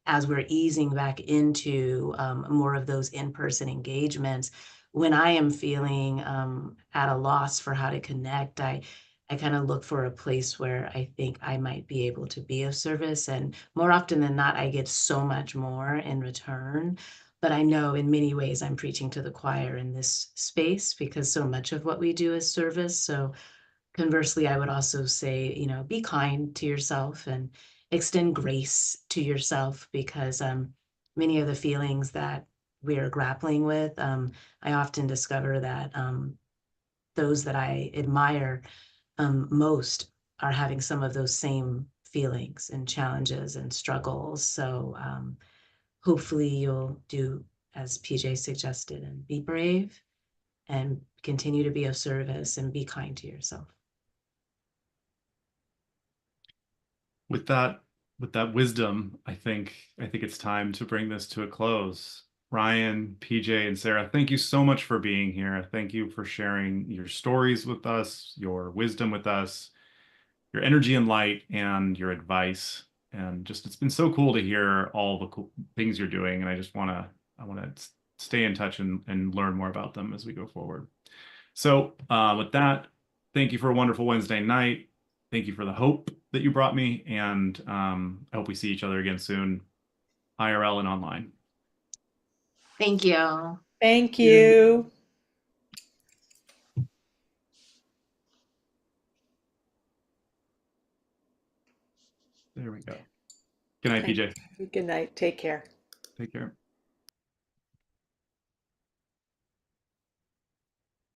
[SPEAKER 2] as we're easing back into more of those in-person engagements, when I am feeling at a loss for how to connect, I kind of look for a place where I think I might be able to be of service. And more often than not, I get so much more in return. But I know in many ways I'm preaching to the choir in this space because so much of what we do is service. So conversely, I would also say, be kind to yourself and extend grace to yourself, because many of the feelings that we are grappling with, I often discover that those that I admire most are having some of those same feelings and challenges and struggles. So hopefully you'll do as PJ suggested and be brave and continue to be of service and be kind to yourself.
[SPEAKER 1] With that wisdom, I think it's time to bring this to a close. Ryan, PJ, and Sarah, thank you so much for being here. Thank you for sharing your stories with us, your wisdom with us, your energy and light, and your advice. And just, it's been so cool to hear all the cool things you're doing. And I want to stay in touch and learn more about them as we go forward. So with that, thank you for a wonderful Wednesday night. Thank you for the hope that you brought me. And I hope we see each other again soon, IRL and online.
[SPEAKER 2] Thank you.
[SPEAKER 3] Thank you.
[SPEAKER 1] There we go. Good night,
[SPEAKER 3] Okay.
[SPEAKER 1] PJ.
[SPEAKER 3] Good night. Take care.
[SPEAKER 1] Take care.